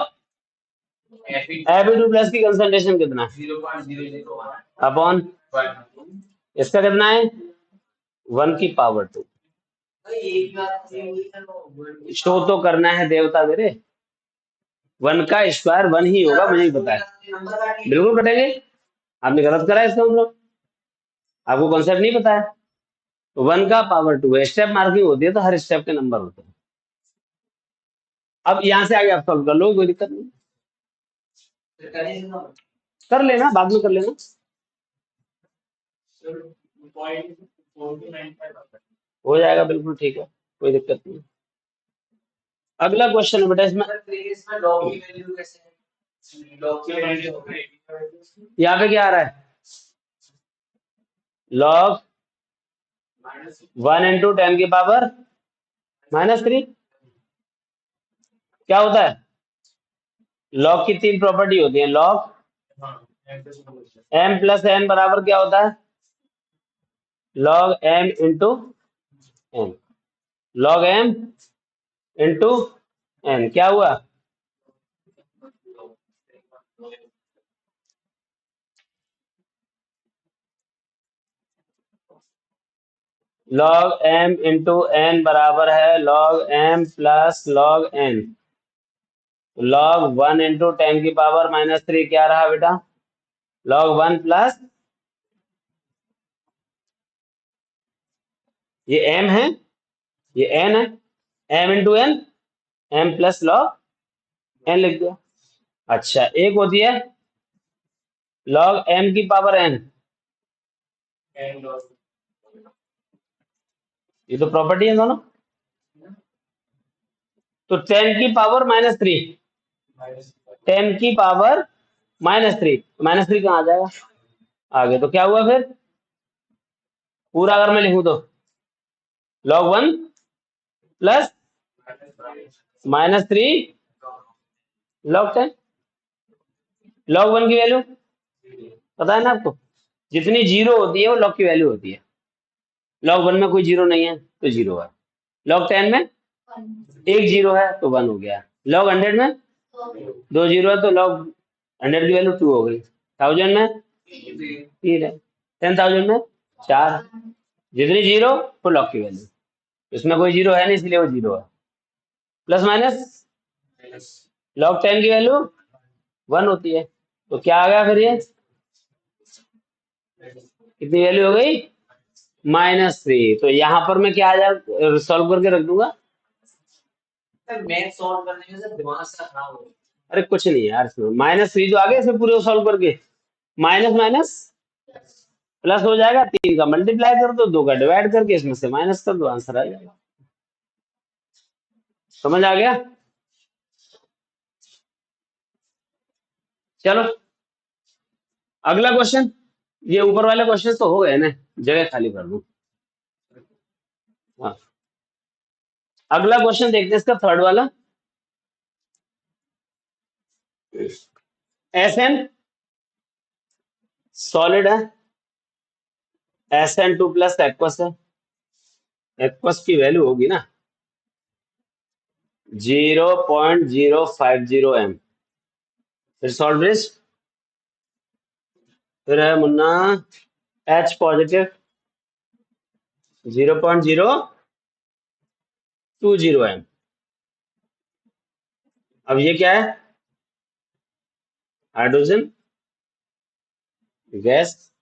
Fe2 प्लस की कंसंट्रेशन कितना अपॉन, इसका कितना है 1 की पावर 2। शो तो करना है देवता मेरे, 1 का स्क्वायर 1 ही होगा, मुझे ही पता है। बिल्कुल कटेंगे, आपने गलत करा है इसका मतलब, आपको कॉन्सेप्ट नहीं पता है। तो 1 का पावर 2 है, स्टेप मार्किंग होती है तो हर स्टेप के नंबर होते हैं। अब यहाँ से आगे आप सॉल्व कर लो, कोई दिक्कत नहीं, कर लेना, बाद में कर लेना। हो जाएगा बिल्कुल ठीक है, कोई दिक्कत नहीं। अगला क्वेश्चन है बेटा, इसमें यहाँ पे क्या आ रहा है, लॉग 1 इंटू 10 की पावर -3। क्या होता है, लॉग की 3 प्रॉपर्टी होती है। लॉग m प्लस n बराबर क्या होता है, log m into n, log m into n। क्या हुआ, लॉग m इंटू n बराबर है log m plus log n। Log 1 into 10 की पावर -3 क्या रहा बेटा, लॉग 1 प्लस, ये m है, ये n है, m into n, m plus log n लिख दिया। अच्छा, एक होती है लॉग m की पावर n, ये तो प्रॉपर्टी है दोनों। तो 10 की पावर -3, 10 की पावर -3, -3 कहाँ आ जाएगा आगे, तो क्या हुआ फिर, पूरा अगर मैं लिखूं तो log 1 प्लस -3 log 10। log 1 की वैल्यू पता है ना आपको, जितनी जीरो होती है वो log की वैल्यू होती है। log 1 में कोई जीरो नहीं है तो जीरो है, log 10 में एक जीरो है तो 1 हो गया, log 100 में 2 जीरो है तो log 100 की वैल्यू 2 हो गई, 1000 में 3 है, 10,000 में 4, जितनी जीरो वो log की वैल्यू, इसमें कोई जीरो है नहीं इसलिए वो जीरो है। प्लस माइनस log 10 की वैल्यू 1 होती है, तो क्या आ गया फिर ये, कितनी वैल्यू हो गई -3। तो यहाँ पर मैं क्या आ जा सॉल्व करके रख दूंगा, मैथ सॉल्व करने में दिमाग सा खराब हो। अरे कुछ नहीं यार, इसमें -3 तो आ गया इसे पूरे सॉल्व करके, माइनस माइनस प्लस हो जाएगा, 3 का मल्टीप्लाई कर दो, 2 का डिवाइड करके इसमें से माइनस कर दो, आंसर आ जाएगा। समझ आ गया? चलो अगला क्वेश्चन। ये ऊपर वाले क्वेश्चन तो हो गए ना, जगह खाली कर दूं। हाँ, अगला क्वेश्चन देखते हैं इसका, थर्ड वाला। एस एन सॉलिड है, SN2 प्लस एक्वस है, एक्वस की वैल्यू होगी ना 0.050 m। फिर सॉल्व रिस्ट, फिर है मुन्ना H पॉजिटिव 0.020 m। अब ये क्या है? हाइड्रोजन गैस,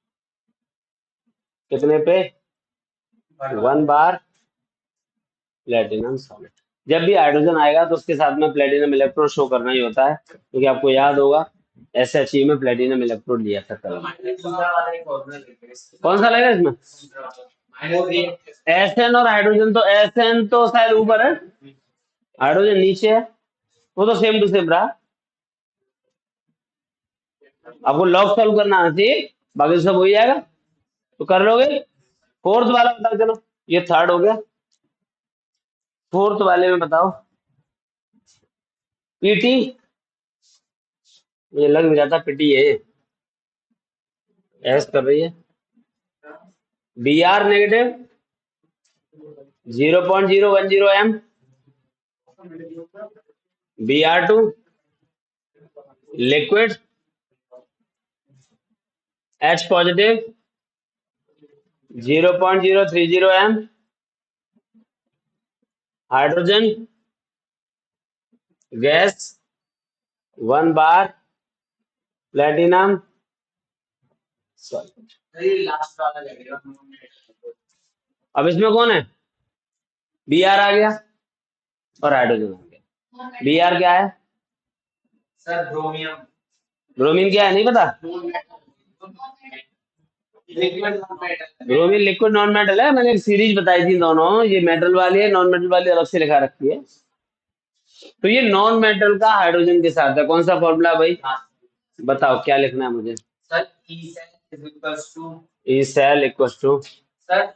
कितने पे? 1 बार प्लेटिनम सॉलिड। जब भी हाइड्रोजन आएगा तो उसके साथ में प्लेटिनम इलेक्ट्रोड शो करना ही होता है, क्योंकि आपको याद होगा SHE में प्लेटिनम इलेक्ट्रोड लिया था कल। कौन सा लगेगा इसमें? SN और हाइड्रोजन, तो SN तो शायद ऊपर है, हाइड्रोजन नीचे है, वो तो सेम टू सेम रहा। आपको लॉग सॉल्व करना आना चाहिए, बाकी तो सब हो ही जाएगा, तो कर लोगे। फोर्थ वाला बताओ, चलो ये थर्ड हो गया, फोर्थ वाले में बताओ। पीटी, ये लग भी जाता पीटी है, एस कर रही है। Br negative 0.010 m, Br2 liquid, H positive 0.030 m, hydrogen gas 1 बार प्लेटिनम सॉलिड। अब इसमें कौन है? Br आ गया और हाइड्रोजन आ गया। Br क्या है सर? ब्रोमियम। ब्रोमीन क्या है नहीं पता? ब्रोमीन लिक्विड नॉन मेटल है, मैंने एक सीरीज बताई थी दोनों, ये मेटल वाली है, नॉन मेटल वाली अलग से लिखा रखी है। तो ये नॉन मेटल का हाइड्रोजन के साथ है, कौन सा फॉर्मूला भाई? बताओ क्या लिखना है मुझे? Sir E cell equal to sir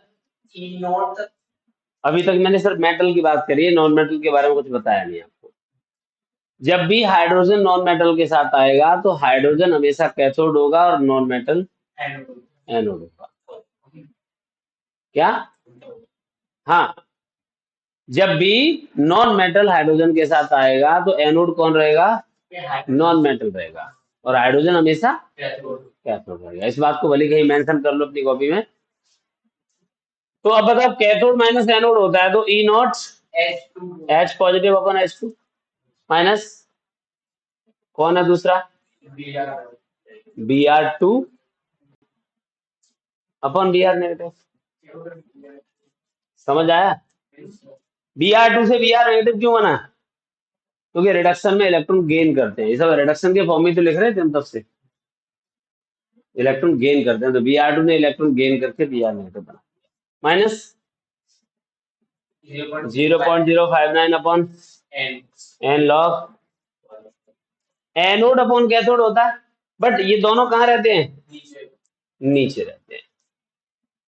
E not. अभी तक मैंने सिर्फ मेटल की बात करी है, नॉन मेटल के बारे में कुछ बताया नहीं आपको। जब भी हाइड्रोजन नॉन मेटल के साथ आएगा तो हाइड्रोजन हमेशा कैथोड होगा और नॉन मेटल एनोड होगा। क्या? हाँ, जब भी नॉन मेटल हाइड्रोजन के साथ आएगा तो एनोड कौन रहेगा? नॉन मेटल रहेगा, और हाइड्रोजन हमेशा कैथोड रहेगा। इस बात को भले कहीं मेंशन कर लो अपनी कॉपी में। तो अब बताओ, कैथोड माइनस एनोड होता है तो E naught H positive upon H2 minus, कौन है दूसरा? Br2 अपन Br नेगेटिव। समझ आया? Br2 से Br नेगेटिव क्यों बना? क्योंकि रिडक्शन में इलेक्ट्रॉन गेन करते हैं, ये सब रिडक्शन के फॉर्म में तो लिख रहे थे हम तब से, इलेक्ट्रॉन गेन करते हैं, तो Br2 ने इलेक्ट्रॉन गेन करके Br नेगेटिव बना minus 0.059 upon N log. Anode upon cathode होता है, बट ये दोनों कहाँ रहते हैं? नीचे रहते हैं।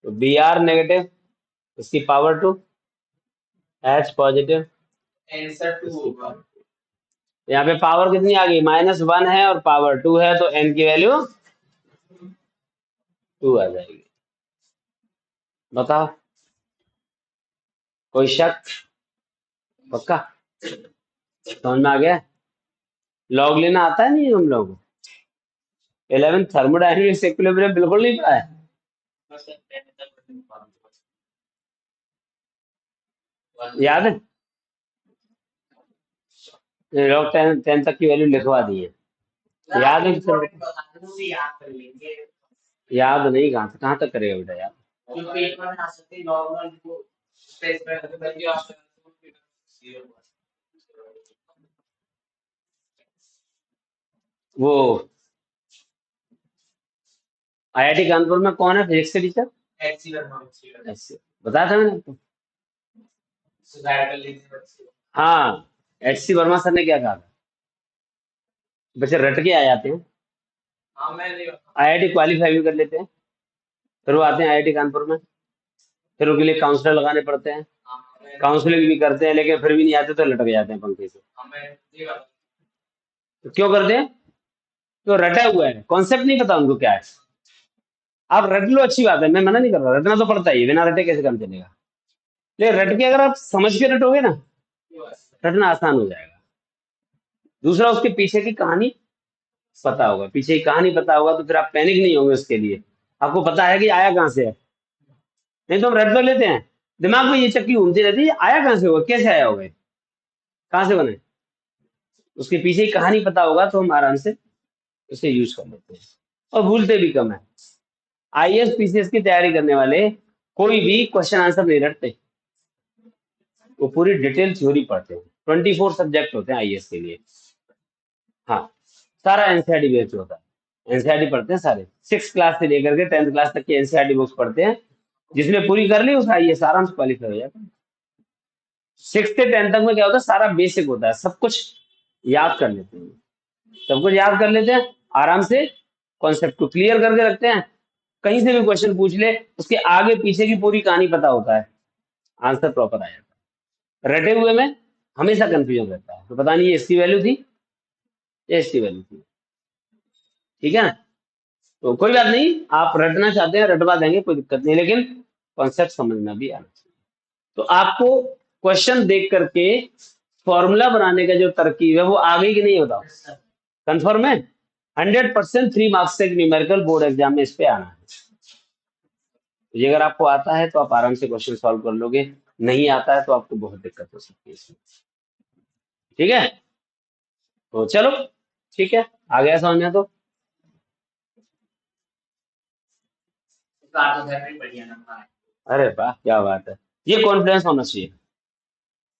तो Br नेगेटिव उसकी पावर 2, H पॉजिटिव यहाँ पे पावर कितनी आ गई? -1 है और पावर 2 है, तो n की वैल्यू 2 आ जाएगी। बताओ कोई शक? पक्का समझ में आ गया? लॉग लेना आता है नहीं हम लोग? 11 थर्मोडायनेमिक्स इक्विलिब्रियम बिल्कुल नहीं पढ़ा है? याद है? लॉग 10 तक की वैल्यू लिखवा दी है, याद है? याद नहीं, कहाँ तक करेगा बेटा याद? वो आईआईटी कानपुर में कौन है फिजिक्स के टीचर? ऐसे बताया था मैंने आपको। हाँ, एच सी वर्मा सर ने क्या कहा था, बच्चे रट के आ जाते हैं, आईआईटी क्वालिफाई भी कर लेते हैं, फिर वो आते हैं आईआईटी कानपुर में, फिर उनके लिए काउंसलर लगाने पड़ते हैं, काउंसलिंग भी करते हैं, लेकिन फिर भी नहीं आते तो लटक जाते हैं पंखे से। तो क्यों करते हैं? तो रटा हुआ है, कॉन्सेप्ट नहीं पता उनको क्या है। आप रट लो, अच्छी बात है, मैं मना नहीं कर रहा, रटना तो पड़ता ही है, बिना रटे कैसे काम चलेगा। लेकिन रट के अगर आप समझ के रटोगे ना, रटना आसान हो जाएगा। दूसरा, उसके पीछे की कहानी पता होगा, पीछे की कहानी पता होगा तो फिर आप पैनिक नहीं होंगे उसके लिए, आपको पता है कि आया कहाँ से है। नहीं तो हम रट तो लेते हैं, दिमाग में ये चक्की घूमती रहती है, आया कहाँ से होगा, कैसे आया होगा, कहाँ से बने। उसके पीछे की कहानी पता होगा तो हम आराम से उसे यूज कर लेते हैं और भूलते भी कम है। आईएएस पीसीएस की तैयारी करने वाले कोई भी क्वेश्चन आंसर नहीं रटते, वो पूरी डिटेल थ्योरी पढ़ते हैं। 24 सब्जेक्ट होते हैं आईएएस के लिए। हाँ, सारा एनसीईआरटी बेस्ड होता है, एनसीईआरटी पढ़ते हैं सारे, 6 क्लास से लेकर के 10th क्लास तक की एनसीईआरटी बुक्स पढ़ते हैं। जिसने पूरी कर ली उसका आईएएस आराम से क्वालिफाई हो जाता है। 6 से 10 तक में क्या होता है, सारा बेसिक होता है, सब कुछ याद कर लेते हैं, सब कुछ याद कर लेते हैं, आराम से कॉन्सेप्ट को क्लियर करके रखते हैं। कहीं से भी क्वेश्चन पूछ ले, उसके आगे पीछे की पूरी कहानी पता होता है, आंसर प्रॉपर आ जाता है। रटे हुए में हमेशा कंफ्यूजन रहता है, तो पता नहीं ये इसकी वैल्यू थी, ये इसकी वैल्यू थी, ठीक है ना। तो कोई बात नहीं, आप रटना चाहते हैं रटवा देंगे, कोई दिक्कत नहीं, लेकिन कॉन्सेप्ट समझना भी आना चाहिए। तो आपको क्वेश्चन देख करके फॉर्मूला बनाने का जो तरकीब है वो आगे की नहीं होता, कंफर्म है। 100% 3 मार्क्स से न्यूमेरिकल बोर्ड एग्जाम में इस पे आना है। तो ये अगर आपको आता है तो आप आराम से क्वेश्चन सॉल्व कर लोगे, नहीं आता है तो आपको बहुत दिक्कत हो सकती है इसमें, ठीक है। तो चलो ठीक है, आ गया समझ में तो। अरे वाह, क्या बात है, ये कॉन्फिडेंस होना चाहिए,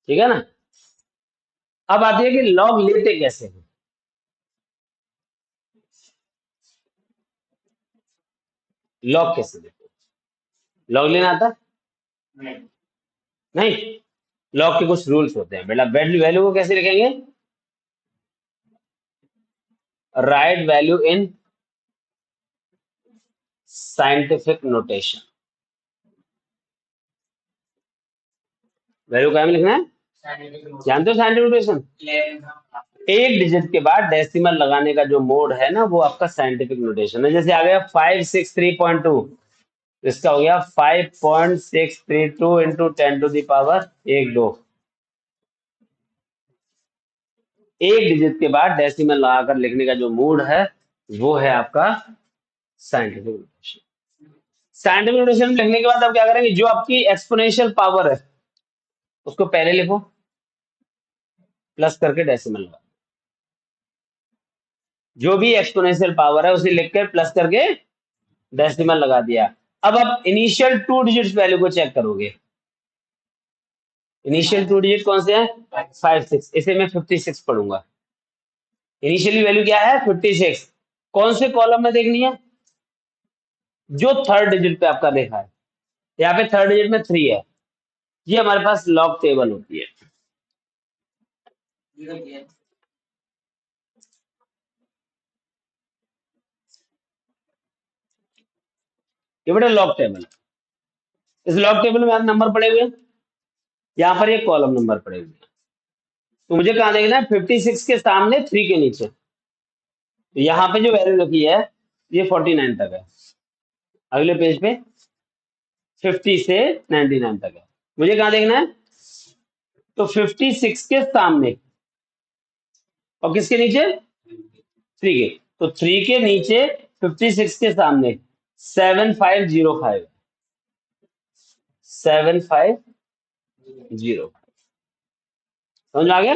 ठीक है ना। अब आती है कि लॉग लेते कैसे हैं। लॉग कैसे लेते हैं? लॉग लेना आता है? नहीं, लॉग के कुछ रूल्स होते हैं बेटा। वैल्यू वैल्यू को कैसे लिखेंगे? Right value in scientific notation. Value क्या में लिखना है, जानते हो साइंटिफिक नोटेशन? एक डिजिट के बाद डेसिमल लगाने का जो मोड है ना, वो आपका साइंटिफिक नोटेशन है। जैसे आ गया 563.2, इसका हो गया 5.632 इंटू 10⁻1² एक डिजिट के बाद डेसिमल लगाकर लिखने का जो मोड है वो है आपका साइंटिफिक नोटेशन। साइंटिफिक नोटेशन लिखने के बाद आप क्या करेंगे, जो आपकी एक्सपोनेंशियल पावर है उसको पहले लिखो, प्लस करके डेसिमल लगा, जो भी एक्सपोनेंशियल पावर है उसे लिखकर प्लस करके डेसिमल लगा दिया। अब आप इनिशियल 2 डिजिट्स वैल्यू को चेक करोगे। इनिशियल 2 डिजिट कौन से हैं? 56, इसे मैं 56 पढ़ूंगा। इनिशियली वैल्यू क्या है? 56। कौन से कॉलम में देखनी है? जो थर्ड डिजिट पे आपका देखा है, यहाँ पे थर्ड डिजिट में 3 है, ये हमारे पास लॉग टेबल होती है। ये बेटा लॉग टेबल है। इस लॉग टेबल में आप नंबर पड़े हुए हैं, यहाँ पर ये कॉलम नंबर पड़े हुए हैं। तो मुझे कहाँ देखना है? 56 के सामने 3 के नीचे। तो यहाँ पे जो वैल्यू लिखी है ये 49 तक है, अगले पेज पे 50 से 99 तक है। मुझे कहाँ देखना है? तो 56 के सामने और किसके नीचे? 3 के। तो 3 के नीचे 56 के सामने 7505, 7505 समझ में आ गया?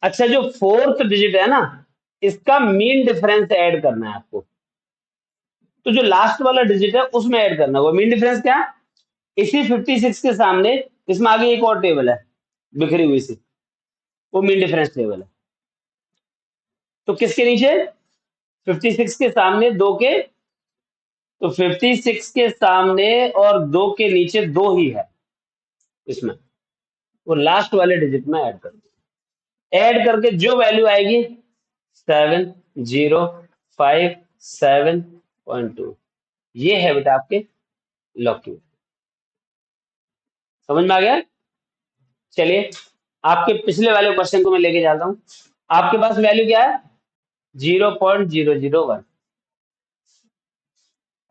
अच्छा, जो फोर्थ डिजिट है ना, इसका मीन डिफरेंस ऐड करना है आपको। तो जो लास्ट वाला डिजिट है उसमें ऐड करना है। वो मीन डिफरेंस क्या? इसी 56 के सामने इसमें आगे एक और टेबल है बिखरी हुई सी, वो मीन डिफरेंस टेबल है। तो किसके नीचे? 56 के सामने 2 के, तो 56 के सामने और 2 के नीचे 2 ही है इसमें, वो लास्ट वाले डिजिट में ऐड कर दो। ऐड करके जो वैल्यू आएगी 7057.2, ये है बेटा आपके लॉग की। समझ में आ गया? चलिए आपके पिछले वाले क्वेश्चन को मैं लेके जाता हूं। आपके पास वैल्यू क्या है? 0.001।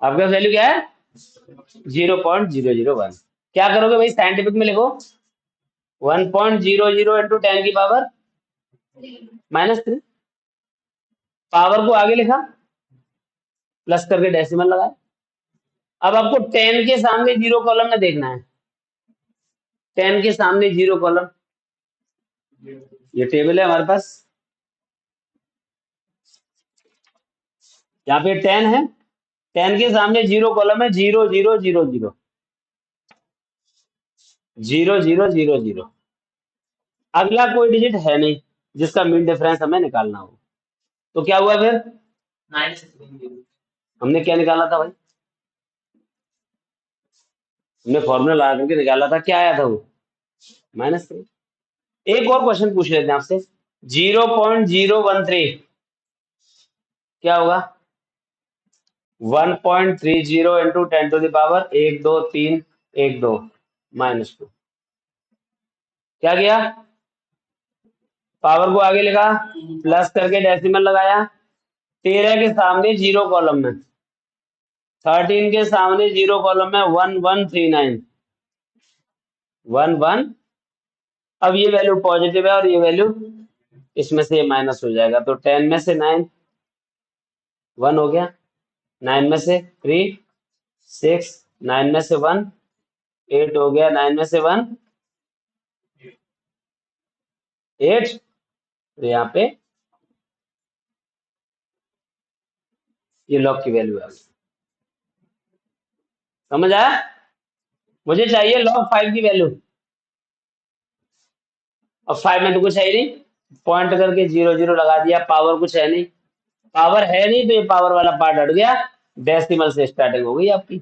आपके पास वैल्यू क्या है? 0.001। क्या करोगे भाई? साइंटिफिक में लिखो 1.00 इंटू 10 की पावर -3। पावर को आगे लिखा, प्लस करके डेसिमल लगाया। अब आपको 10 के सामने 0 कॉलम में देखना है। 10 के सामने 0 कॉलम, ये टेबल है हमारे पास, यहाँ पे 10 है। 10 के सामने 0 कॉलम है, 0 0 0 0 0 0 0 0। अगला कोई डिजिट है नहीं जिसका मीन डिफरेंस हमें निकालना हो, तो क्या हुआ फिर? हमने क्या निकाला था भाई? हमने फॉर्मूला लगा करके निकाला था, क्या आया था वो? -3। एक और क्वेश्चन पूछ लेते हैं आपसे, 0.013 क्या होगा? 1.30 इंटू 10 टू द पावर 1 2 3 1 2 -2। क्या किया? पावर को आगे लिखा, प्लस करके डेसिमल लगाया। 13 के सामने 0 कॉलम में, 13 के सामने 0 कॉलम में 1139 11। अब ये वैल्यू पॉजिटिव है और ये वैल्यू इसमें से माइनस हो जाएगा, तो 10 में से 9 1 हो गया, 9 में से 3 6, 9 में से 1 8 हो गया, 9 में से 1 8। तो यहाँ पे ये लॉग की वैल्यू है। समझ आया? मुझे चाहिए लॉग 5 की वैल्यू, और 5 में तो कुछ है ही नहीं, पॉइंट करके 0 0 लगा दिया। पावर कुछ है नहीं, पावर है नहीं, तो ये पावर वाला पार्ट हट गया, डेसिमल से स्टार्टिंग हो गई आपकी।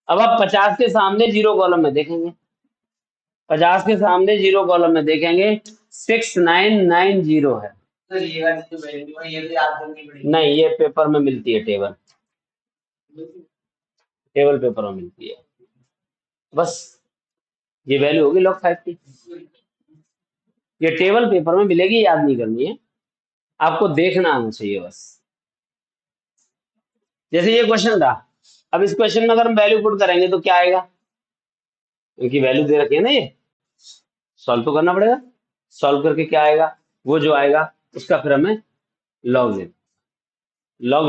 अब आप 50 के सामने 0 कॉलम में देखेंगे, 50 के सामने 0 कॉलम में देखेंगे 6990 है। तो ये वाली जो वैल्यू है ये भी याद करनी पड़ेगी? नहीं, ये पेपर में मिलती है, टेबल पेपर में मिलती है। बस ये वैल्यू होगी लॉग 5 की, ये टेबल पेपर में मिलेगी, याद नहीं करनी है, आपको देखना आना चाहिए बस। जैसे ये क्वेश्चन था, अब इस क्वेश्चन में अगर हम वैल्यू पुट करेंगे तो क्या आएगा? क्योंकि वैल्यू दे रखी है ना, ये सॉल्व तो करना पड़ेगा। सॉल्व करके क्या आएगा? वो जो आएगा उसका फिर हमें लॉग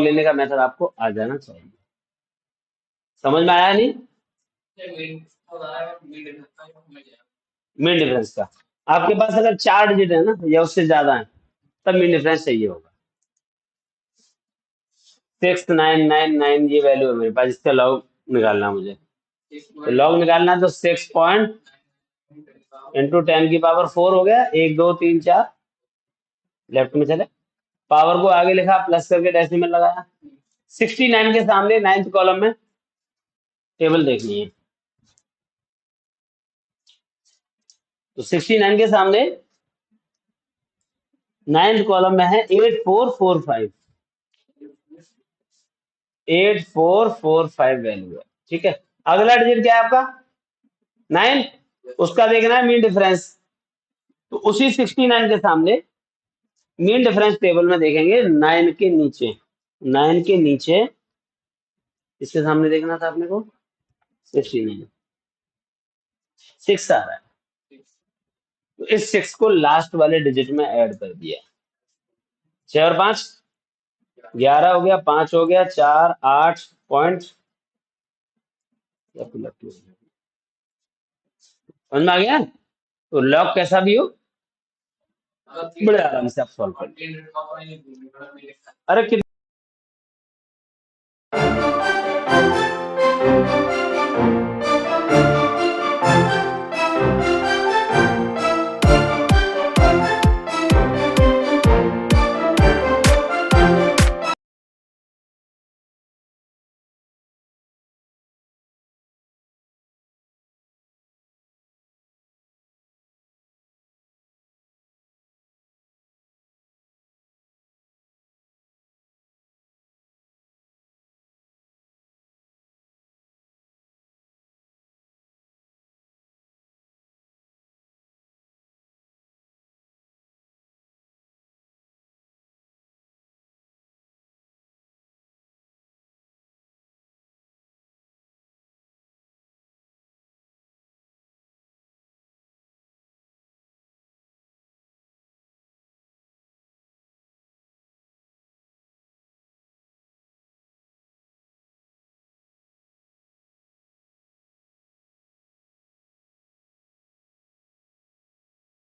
लेने का मेथड आपको आ जाना चाहिए। समझ में आया नहीं? मीन डिफरेंस का आपके पास अगर 4 डिजिट है ना या उससे ज्यादा है, तब मीन डिफरेंस चाहिए होगा। 6999 ये वैल्यू है मेरे पास, इसका लॉग निकालना है मुझे। तो लॉग निकालना है तो 6 पॉइंट इंटू 10 की पावर 4 हो गया, 1 2 3 4 लेफ्ट में चले। पावर को आगे लिखा, प्लस करके डेसिमल लगाया। 69 के सामने 9th कॉलम में टेबल देखनी है, तो 69 के सामने 9th कॉलम में है 8445, 8445 वैल्यू है। ठीक है, अगला डिजिट क्या है आपका? 9, उसका देखना है मीन डिफरेंस, तो उसी 69 के सामने मीन डिफरेंस टेबल में देखेंगे 9 के नीचे, 9 के नीचे इसके सामने देखना था अपने को 69, 6 आ रहा है, तो इस 6 को लास्ट वाले डिजिट में ऐड कर दिया। 6 और 5 11 हो गया, 5 हो गया, 4 8 पॉइंट, समझ में आ गया? तो लॉग कैसा भी हो बड़े आराम से आप सॉल्व कर, अरे